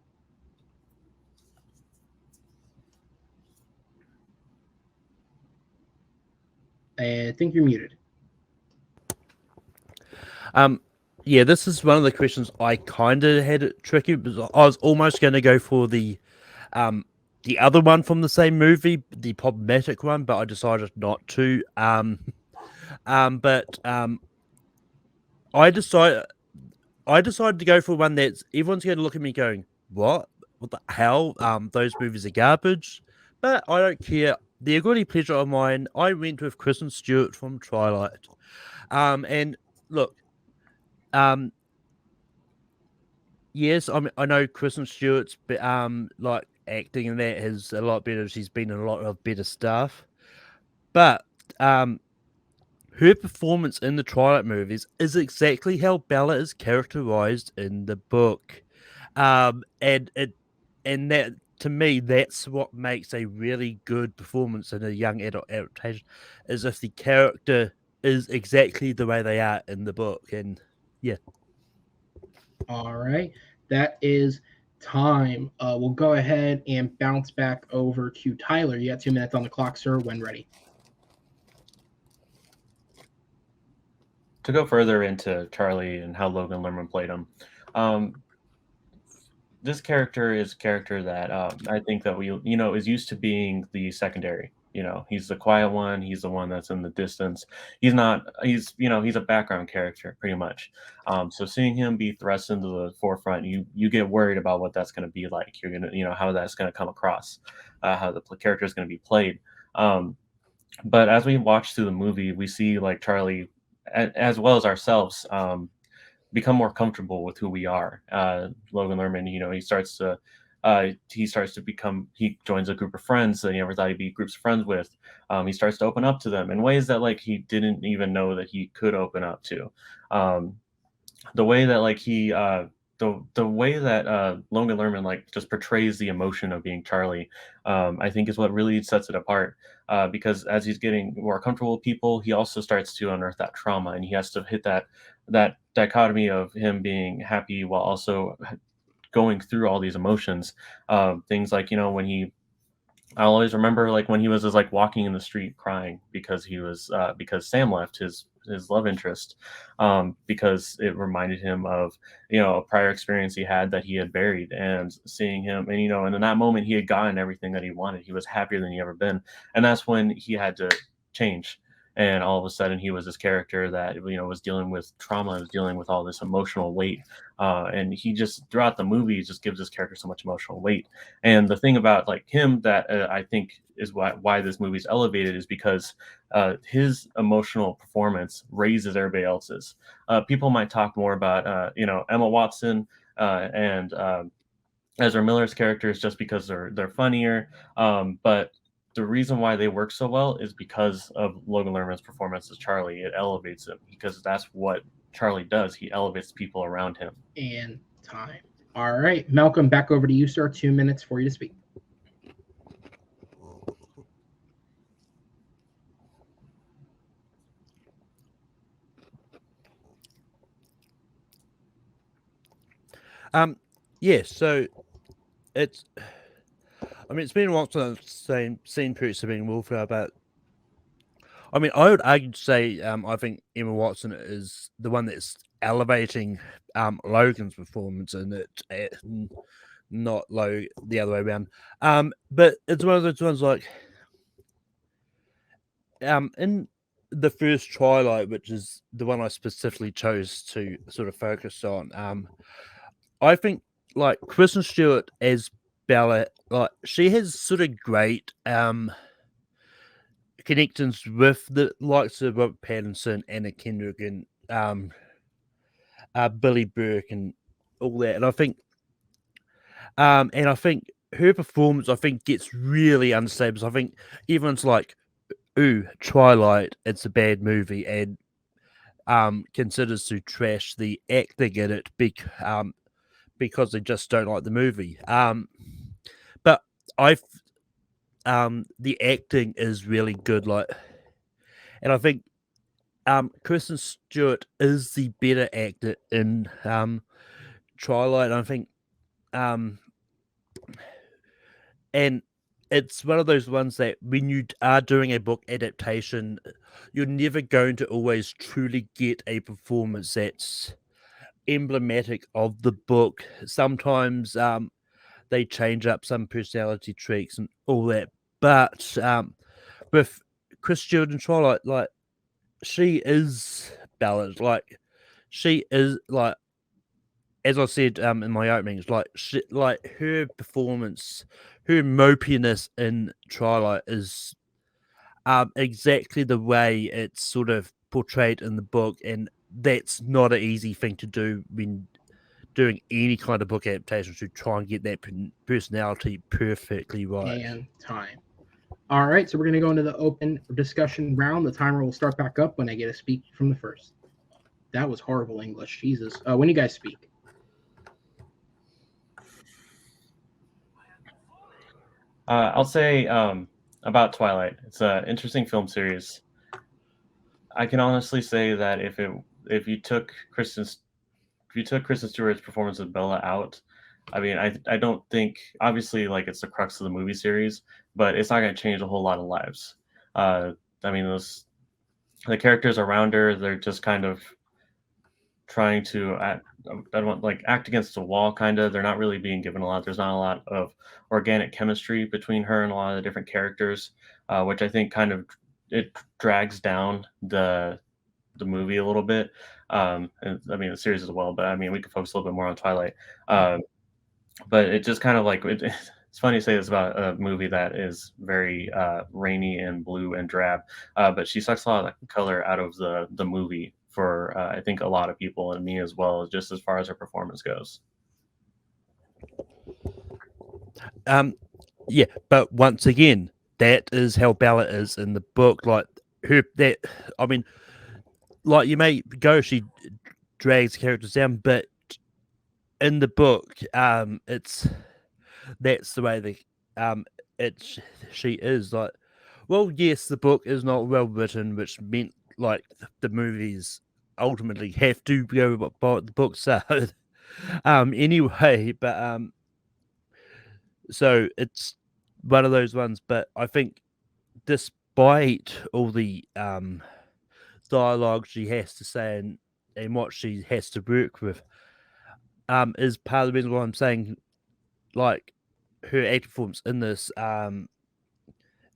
I think you're muted. Yeah, this is one of the questions I kind of had it tricky because I was almost going to go for the other one from the same movie, the problematic one, but I decided not to. But I decided to go for one that's everyone's going to look at me going, "What the hell? Those movies are garbage." But I don't care. They're a good pleasure of mine. I went with Kristen Stewart from Twilight. And look, yes, I know Kristen Stewart's like acting in that is a lot better. She's been in a lot of better stuff, but her performance in the Twilight movies is exactly how Bella is characterized in the book, and that to me that's what makes a really good performance in a young adult adaptation, is if the character is exactly the way they are in the book, and yeah. All right, that is time. We'll go ahead and bounce back over to Tyler. You got 2 minutes on the clock, sir, when ready. To go further into Charlie and how Logan Lerman played him, this character is a character that I think that is used to being the secondary. He's the quiet one. He's the one that's in the distance. He's not. He's a background character pretty much. So seeing him be thrust into the forefront, you get worried about what that's going to be like. You're gonna, how that's going to come across, how the character is going to be played. But as we watch through the movie, we see like Charlie, as well as ourselves, become more comfortable with who we are. Logan Lerman, he joins a group of friends that he never thought he'd be groups of friends with. He starts to open up to them in ways that like he didn't even know that he could open up to. The way that like the way that Logan Lerman like just portrays the emotion of being Charlie, I think is what really sets it apart. Because as he's getting more comfortable with people, he also starts to unearth that trauma, and he has to hit that dichotomy of him being happy while also going through all these emotions. Things like I always remember like when he was just like walking in the street crying because because Sam left his love interest, because it reminded him of a prior experience he had that he had buried, and seeing him, and in that moment he had gotten everything that he wanted. He was happier than he ever been, and that's when he had to change. And all of a sudden he was this character that was dealing with trauma, was dealing with all this emotional weight, and he just throughout the movie just gives this character so much emotional weight. And the thing about like him that I think is why this movie's elevated is because his emotional performance raises everybody else's. People might talk more about Emma Watson and Ezra Miller's characters just because they're funnier, but the reason why they work so well is because of Logan Lerman's performance as Charlie. It elevates him because that's what Charlie does. He elevates people around him. And time. All right, Malcolm, back over to you, sir. 2 minutes for you to speak. Yeah, so it's it's been a while since I've seen Perks of Being Wallflower, but I would argue to say I think Emma Watson is the one that's elevating Logan's performance in it, not the other way around. But it's one of those ones like in the first Twilight, which is the one I specifically chose to sort of focus on. I think like Kristen Stewart as Bella, like she has sort of great connections with the likes of Robert Pattinson, Anna Kendrick, and Billy Burke, and all that. And I think her performance, gets really unstable. I think everyone's like, "Ooh, Twilight, it's a bad movie," and considers to trash the acting in it because they just don't like the movie. But the acting is really good, like, and I think Kristen Stewart is the better actor in Twilight. I think, and it's one of those ones that when you are doing a book adaptation, you're never going to always truly get a performance that's emblematic of the book. Sometimes they change up some personality traits and all that, but with Chris Stewart and Twilight, like she is balanced. Like she is like, as I said in my openings, like her performance, her mopiness in Twilight is exactly the way it's sort of portrayed in the book, and that's not an easy thing to do when doing any kind of book adaptation to try and get that personality perfectly right. And time. All right, so we're going to go into the open discussion round. The timer will start back up when I get a speak from the first. That was horrible English. Jesus. When you guys speak. I'll say about Twilight. It's an interesting film series. I can honestly say that if you took Kristen Stewart's performance of Bella out, I mean, I don't think, obviously, like, it's the crux of the movie series, but it's not going to change a whole lot of lives. I mean, the characters around her, they're just kind of trying to act against the wall, kind of. They're not really being given a lot. There's not a lot of organic chemistry between her and a lot of the different characters, which I think kind of it drags down the movie a little bit. And I mean, the series as well, but I mean, we could focus a little bit more on Twilight. But it just kind of like it's funny to say this about a movie that is very rainy and blue and drab, but she sucks a lot of the color out of the movie for I think a lot of people, and me as well, just as far as her performance goes. Yeah, but once again, that is how Bella is in the book. Like I mean, like, you may go, she drags characters down, but in the book, that's the way she is. Like, well, yes, the book is not well written, which meant like the movies ultimately have to go by what the book said. Anyway, but so it's one of those ones. But I think, despite all the dialogue she has to say and what she has to work with, is part of the reason why I'm saying, like, her acting performance in this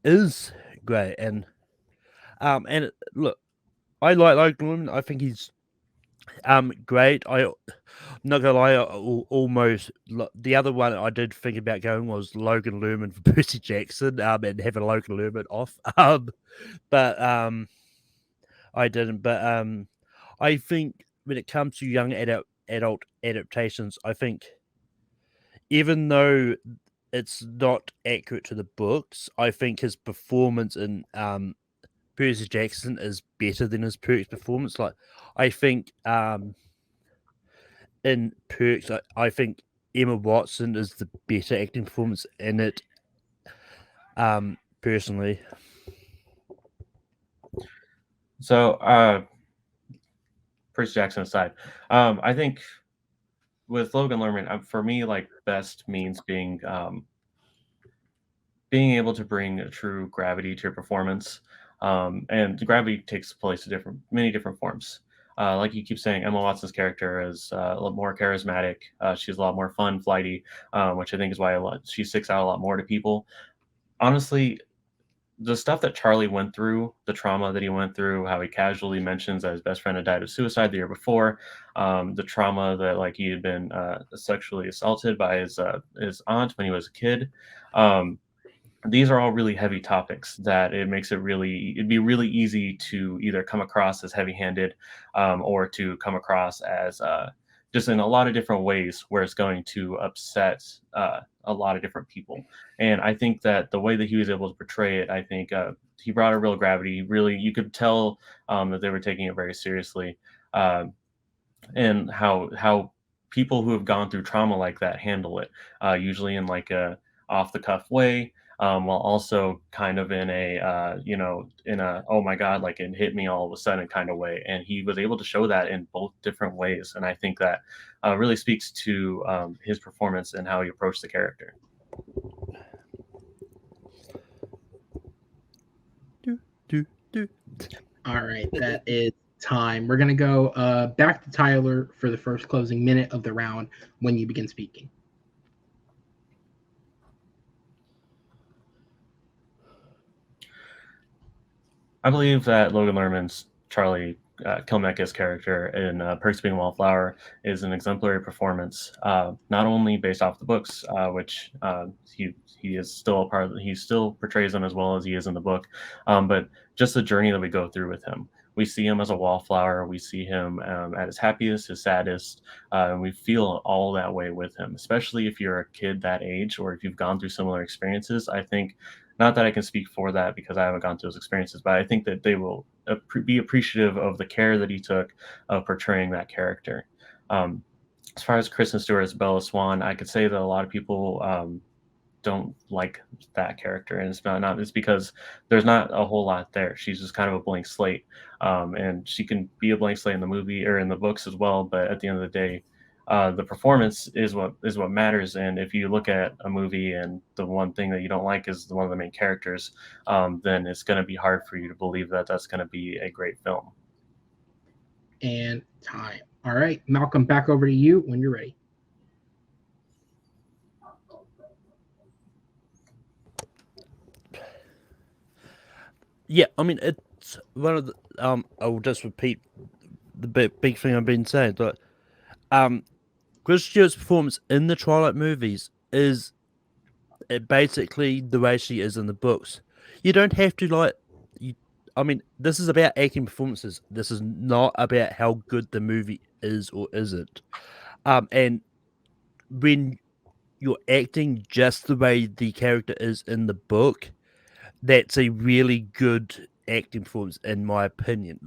is great. And look, I like Logan Lerman. I think he's great. I'm not gonna lie, almost the other one I did think about going was Logan Lerman for Percy Jackson, and having Logan Lerman off. But I didn't. But I think when it comes to young adult adaptations, I think, even though it's not accurate to the books, I think his performance in Percy Jackson is better than his Perks performance. Like, I think in Perks, I think Emma Watson is the better acting performance in it, personally. So, Percy Jackson aside, I think with Logan Lerman, for me, like, best means being able to bring a true gravity to your performance. And the gravity takes place in many different forms. Like you keep saying, Emma Watson's character is a lot more charismatic. She's a lot more fun, flighty, which I think is why she sticks out a lot more to people. Honestly, the stuff that Charlie went through, the trauma that he went through, how he casually mentions that his best friend had died of suicide the year before, the trauma that, like, he had been sexually assaulted by his aunt when he was a kid. These are all really heavy topics that it'd be really easy to either come across as heavy-handed, or to come across as just in a lot of different ways where it's going to upset a lot of different people. And I think that the way that he was able to portray it, I think he brought a real gravity. Really, you could tell that they were taking it very seriously, and how people who have gone through trauma like that handle it, usually in like a off-the-cuff way, while also kind of in a oh my god, like, it hit me all of a sudden kind of way. And he was able to show that in both different ways, and I think that really speaks to his performance and how he approached the character. All right, that is time. We're gonna go back to Tyler for the first closing minute of the round when you begin speaking. I believe that Logan Lerman's Charlie Kilmecca's character in Perks of Being a Wallflower is an exemplary performance, not only based off the books, which he is still a part of. He still portrays them as well as he is in the book, but just the journey that we go through with him, we see him as a wallflower. We see him at his happiest, his saddest, and we feel all that way with him. Especially if you're a kid that age, or if you've gone through similar experiences. I think, not that I can speak for that because I haven't gone through those experiences, but I think that they will be appreciative of the care that he took of portraying that character. As far as Kristen Stewart as Bella Swan, I could say that a lot of people don't like that character, and it's because there's not a whole lot there. She's just kind of a blank slate, and she can be a blank slate in the movie or in the books as well. But at the end of the day, the performance is what matters. And if you look at a movie and the one thing that you don't like is one of the main characters, then it's going to be hard for you to believe that that's going to be a great film. And time. All right, Malcolm, back over to you when you're ready. Yeah, I mean, it's one of the I will just repeat the big thing I've been saying, but Chris Stewart's performance in the Twilight movies is basically the way she is in the books. You don't have to I mean, this is about acting performances. This is not about how good the movie is or isn't. And when you're acting just the way the character is in the book, that's a really good acting performance, in my opinion.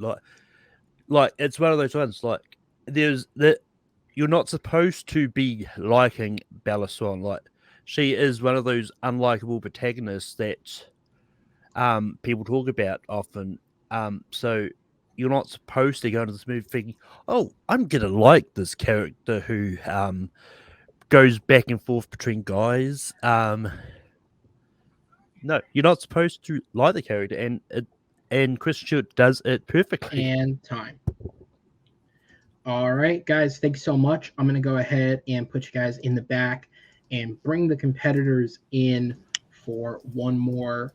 Like it's one of those ones. Like you're not supposed to be liking Bella Swan. Like she is one of those unlikable protagonists that people talk about often. So you're not supposed to go into this movie thinking, "Oh, I'm gonna like this character who goes back and forth between guys." No, you're not supposed to like the character, and Chris Stewart does it perfectly. And time. All right, guys, thank you so much. I'm going to go ahead and put you guys in the back and bring the competitors in for one more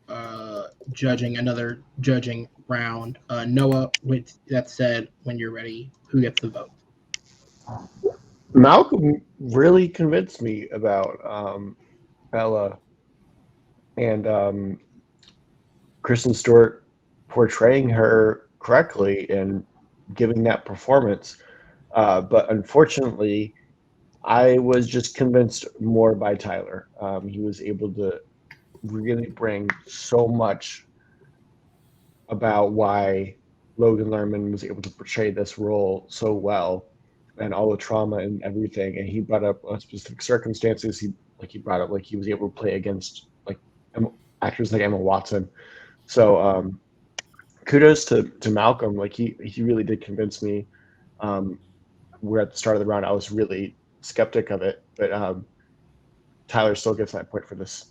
another judging round. Noah, with that said, when you're ready, who gets the vote? Malcolm really convinced me about Bella and Kristen Stewart portraying her correctly and giving that performance. But unfortunately, I was just convinced more by Tyler. He was able to really bring so much about why Logan Lerman was able to portray this role so well and all the trauma and everything. And he brought up specific circumstances. He brought up he was able to play against actors like Emma Watson. So kudos to Malcolm. He really did convince me. We're at the start of the round. I was really skeptic of it, but Tyler still gets that point for this.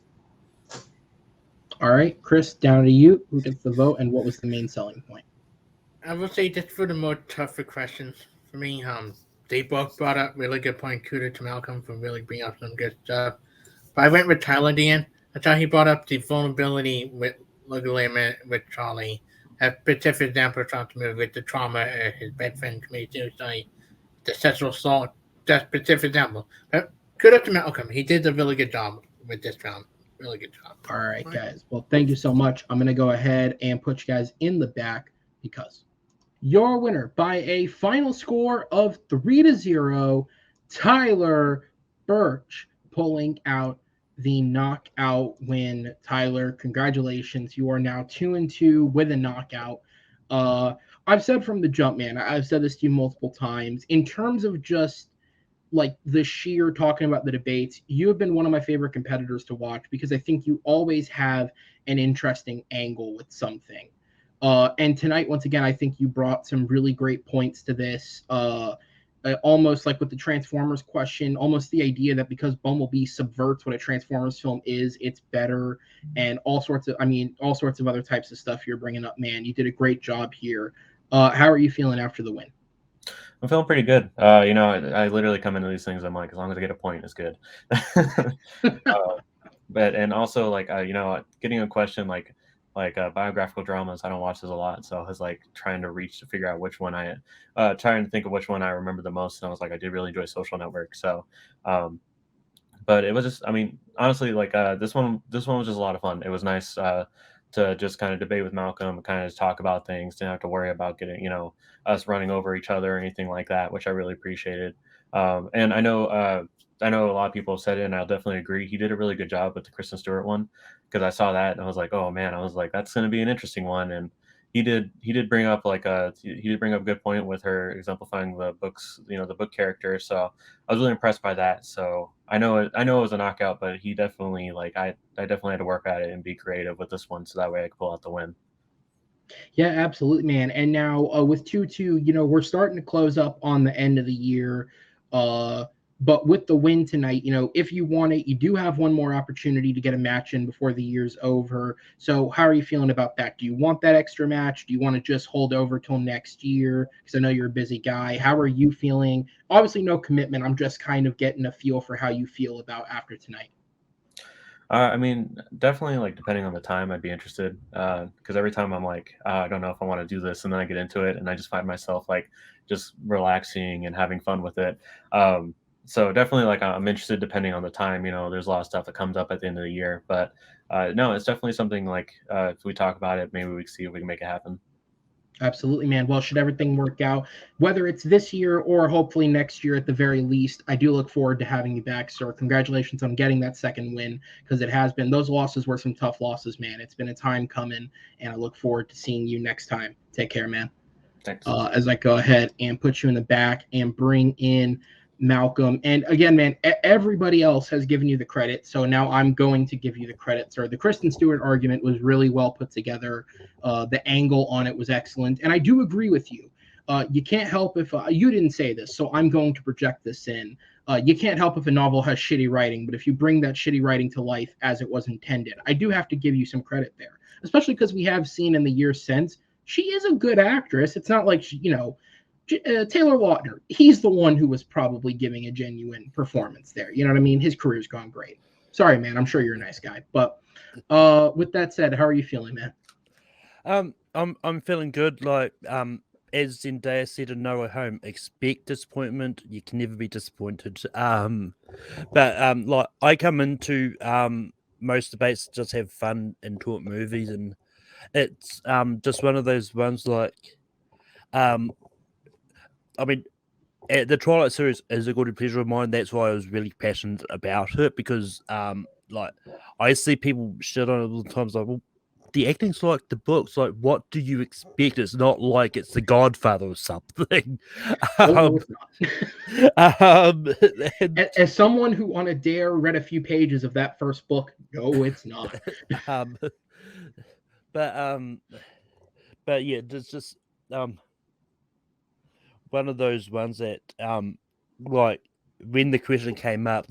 All right, Chris, down to you. Who gets the vote, and what was the main selling point? I will say just for the more tougher questions for me, they both brought up really good point. Kudos to Malcolm for really bringing up some good stuff. But I went with Tyler at the end. I thought he brought up the vulnerability with Logan Lerman, with Charlie. A specific example of the movie with the trauma his best friend committed suicide, the sexual assault. That specific example. But kudos to Malcolm. He did a really good job with this round. Really good job. All right, guys. Well, thank you so much. I'm going to go ahead and put you guys in the back because your winner by a final score of 3-0, Tyler Burch, pulling out the knockout win. Tyler, congratulations. You are now 2-2 with a knockout. I've said from the jump, man, I've said this to you multiple times. In terms of just the sheer talking about the debates, you have been one of my favorite competitors to watch because I think you always have an interesting angle with something. And tonight, once again, I think you brought some really great points to this. Almost like with the Transformers question, almost the idea that because Bumblebee subverts what a Transformers film is, it's better, and all sorts of other types of stuff you're bringing up, man. You did a great job here. How are you feeling after the win? I'm feeling pretty good. I literally come into these things, I'm like, as long as I get a point, it's good. And also getting a question like biographical dramas, I don't watch those a lot, so I was trying to figure out which one trying to think of which one I remember the most, and I was like, I did really enjoy Social Network. So but it was just, honestly, this one was just a lot of fun. It was nice to to just kind of debate with Malcolm and kind of just talk about things, didn't have to worry about getting, us running over each other or anything like that, which I really appreciated. And I know a lot of people have said it, and I'll definitely agree. He did a really good job with the Kristen Stewart one, because I saw that and I was like, oh man, I was like, that's going to be an interesting one. And he did bring up a good point with her exemplifying the books, the book character. So I was really impressed by that. So I know it was a knockout, but he definitely, I definitely had to work at it and be creative with this one, so that way I could pull out the win. Yeah, absolutely, man. And now with 2-2, we're starting to close up on the end of the year. But with the win tonight, if you want it, you do have one more opportunity to get a match in before the year's over. So how are you feeling about that? Do you want that extra match? Do you want to just hold over till next year? Because I know you're a busy guy. How are you feeling? Obviously, no commitment. I'm just kind of getting a feel for how you feel about after tonight. I mean, definitely, depending on the time, I'd be interested. Because every time I'm like, I don't know if I want to do this, and then I get into it, and I just find myself just relaxing and having fun with it. So definitely, I'm interested depending on the time. There's a lot of stuff that comes up at the end of the year, but no, it's definitely something if we talk about it, maybe we can see if we can make it happen. Absolutely, man. Well, should everything work out, whether it's this year or hopefully next year at the very least, I do look forward to having you back, sir. Congratulations on getting that second win, because it has been, those losses were some tough losses, man. It's been a time coming, and I look forward to seeing you next time. Take care, man. Thanks. As I go ahead and put you in the back and bring in Malcolm. And again, man, everybody else has given you the credit, so now I'm going to give you the credit, sir. The Kristen Stewart argument was really well put together. The angle on it was excellent, and I do agree with you. You can't help if you didn't say this, so I'm going to project this in. You can't help if a novel has shitty writing, but if you bring that shitty writing to life as it was intended, I do have to give you some credit there, especially because we have seen in the years since she is a good actress. It's not like she, Taylor Lautner, he's the one who was probably giving a genuine performance there. You know what I mean? His career's gone great. Sorry, man. I'm sure you're a nice guy. But with that said, how are you feeling, man? I'm feeling good. As Zendaya said in No Way Home, expect disappointment. You can never be disappointed. But I come into most debates just have fun and talk movies, and it's just one of those ones the Twilight series is a good pleasure of mine. That's why I was really passionate about it, because I see people shit on it all the time. It's well, the acting's like the books. What do you expect? It's not like it's The Godfather or something. As someone who on a dare read a few pages of that first book, no, it's not. But yeah, there's just one of those ones that when the question came up,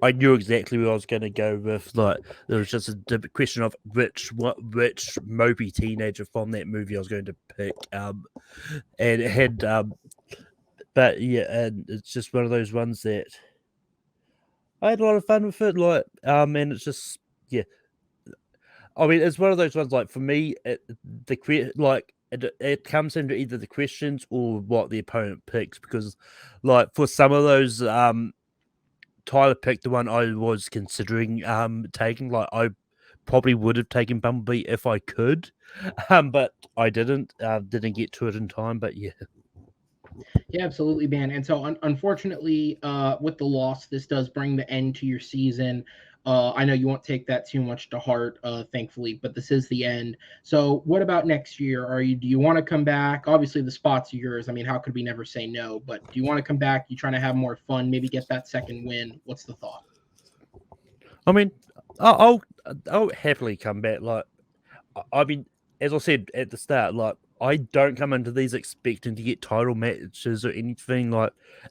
I knew exactly where I was going to go with. There was just a question of which mopey teenager from that movie I was going to pick, and it had, but yeah, and it's just one of those ones that I had a lot of fun with it. And it's just I mean, it's one of those ones. For me, it comes into either the questions or what the opponent picks, because for some of those Tyler picked the one I was considering taking. I probably would have taken Bumblebee if I could, but I didn't get to it in time. But yeah. Yeah, absolutely, man. And so unfortunately, with the loss, this does bring the end to your season. I know you won't take that too much to heart, thankfully, but this is the end. So what about next year? Do you want to come back? Obviously, the spot's yours. I mean, how could we never say no? But do you want to come back? You trying to have more fun, maybe get that second win? What's the thought? I mean, I'll happily come back. I mean, as I said at the start, I don't come into these expecting to get title matches or anything.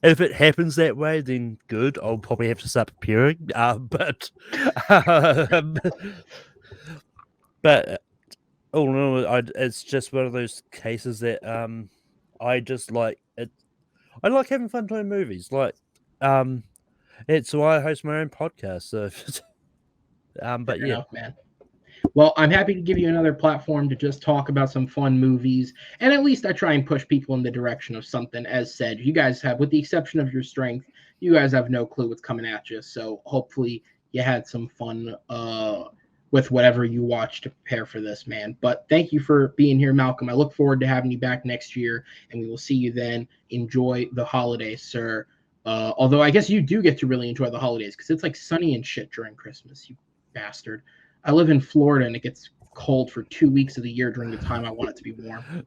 If it happens that way, then good. I'll probably have to start preparing. But all in all, it's just one of those cases that I just like it. I like having fun doing movies. It's why I host my own podcast. So, but Fair yeah, enough, man. Well, I'm happy to give you another platform to just talk about some fun movies. And at least I try and push people in the direction of something. As said, you guys have, with the exception of your strength, you guys have no clue what's coming at you. So hopefully you had some fun with whatever you watch to prepare for this, man. But thank you for being here, Malcolm. I look forward to having you back next year, and we will see you then. Enjoy the holidays, sir. Although I guess you do get to really enjoy the holidays because it's like sunny and shit during Christmas, you bastard. I live in Florida, and it gets cold for 2 weeks of the year during the time I want it to be warm.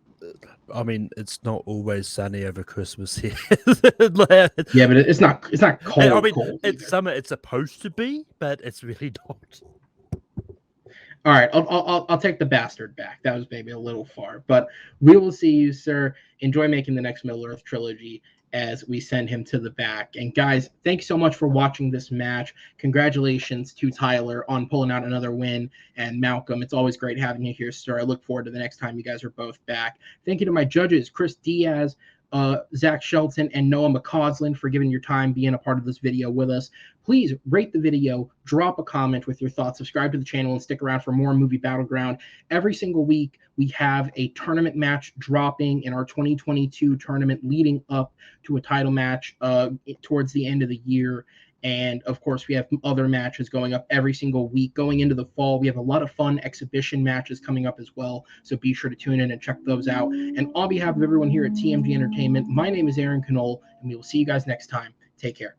I mean, it's not always sunny over Christmas here. Yeah, but it's not cold. I mean, cold it's either. summer. It's supposed to be, but it's really not. All right, I'll take the bastard back. That was maybe a little far, but we will see you, sir. Enjoy making the next Middle Earth trilogy as we send him to the back. And guys, thank you so much for watching this match. Congratulations to Tyler on pulling out another win, and Malcolm, it's always great having you here, sir. I look forward to the next time you guys are both back. Thank you to my judges, Chris Diaz, Zach Shelton, and Noah McCausland for giving your time being a part of this video with us. Please rate the video, drop a comment with your thoughts, subscribe to the channel, and stick around for more Movie Battleground. Every single week, we have a tournament match dropping in our 2022 tournament leading up to a title match towards the end of the year. And of course, we have other matches going up every single week. Going into the fall, we have a lot of fun exhibition matches coming up as well. So be sure to tune in and check those out. And on behalf of everyone here at TMG Entertainment, my name is Aaron Knoll, and we will see you guys next time. Take care.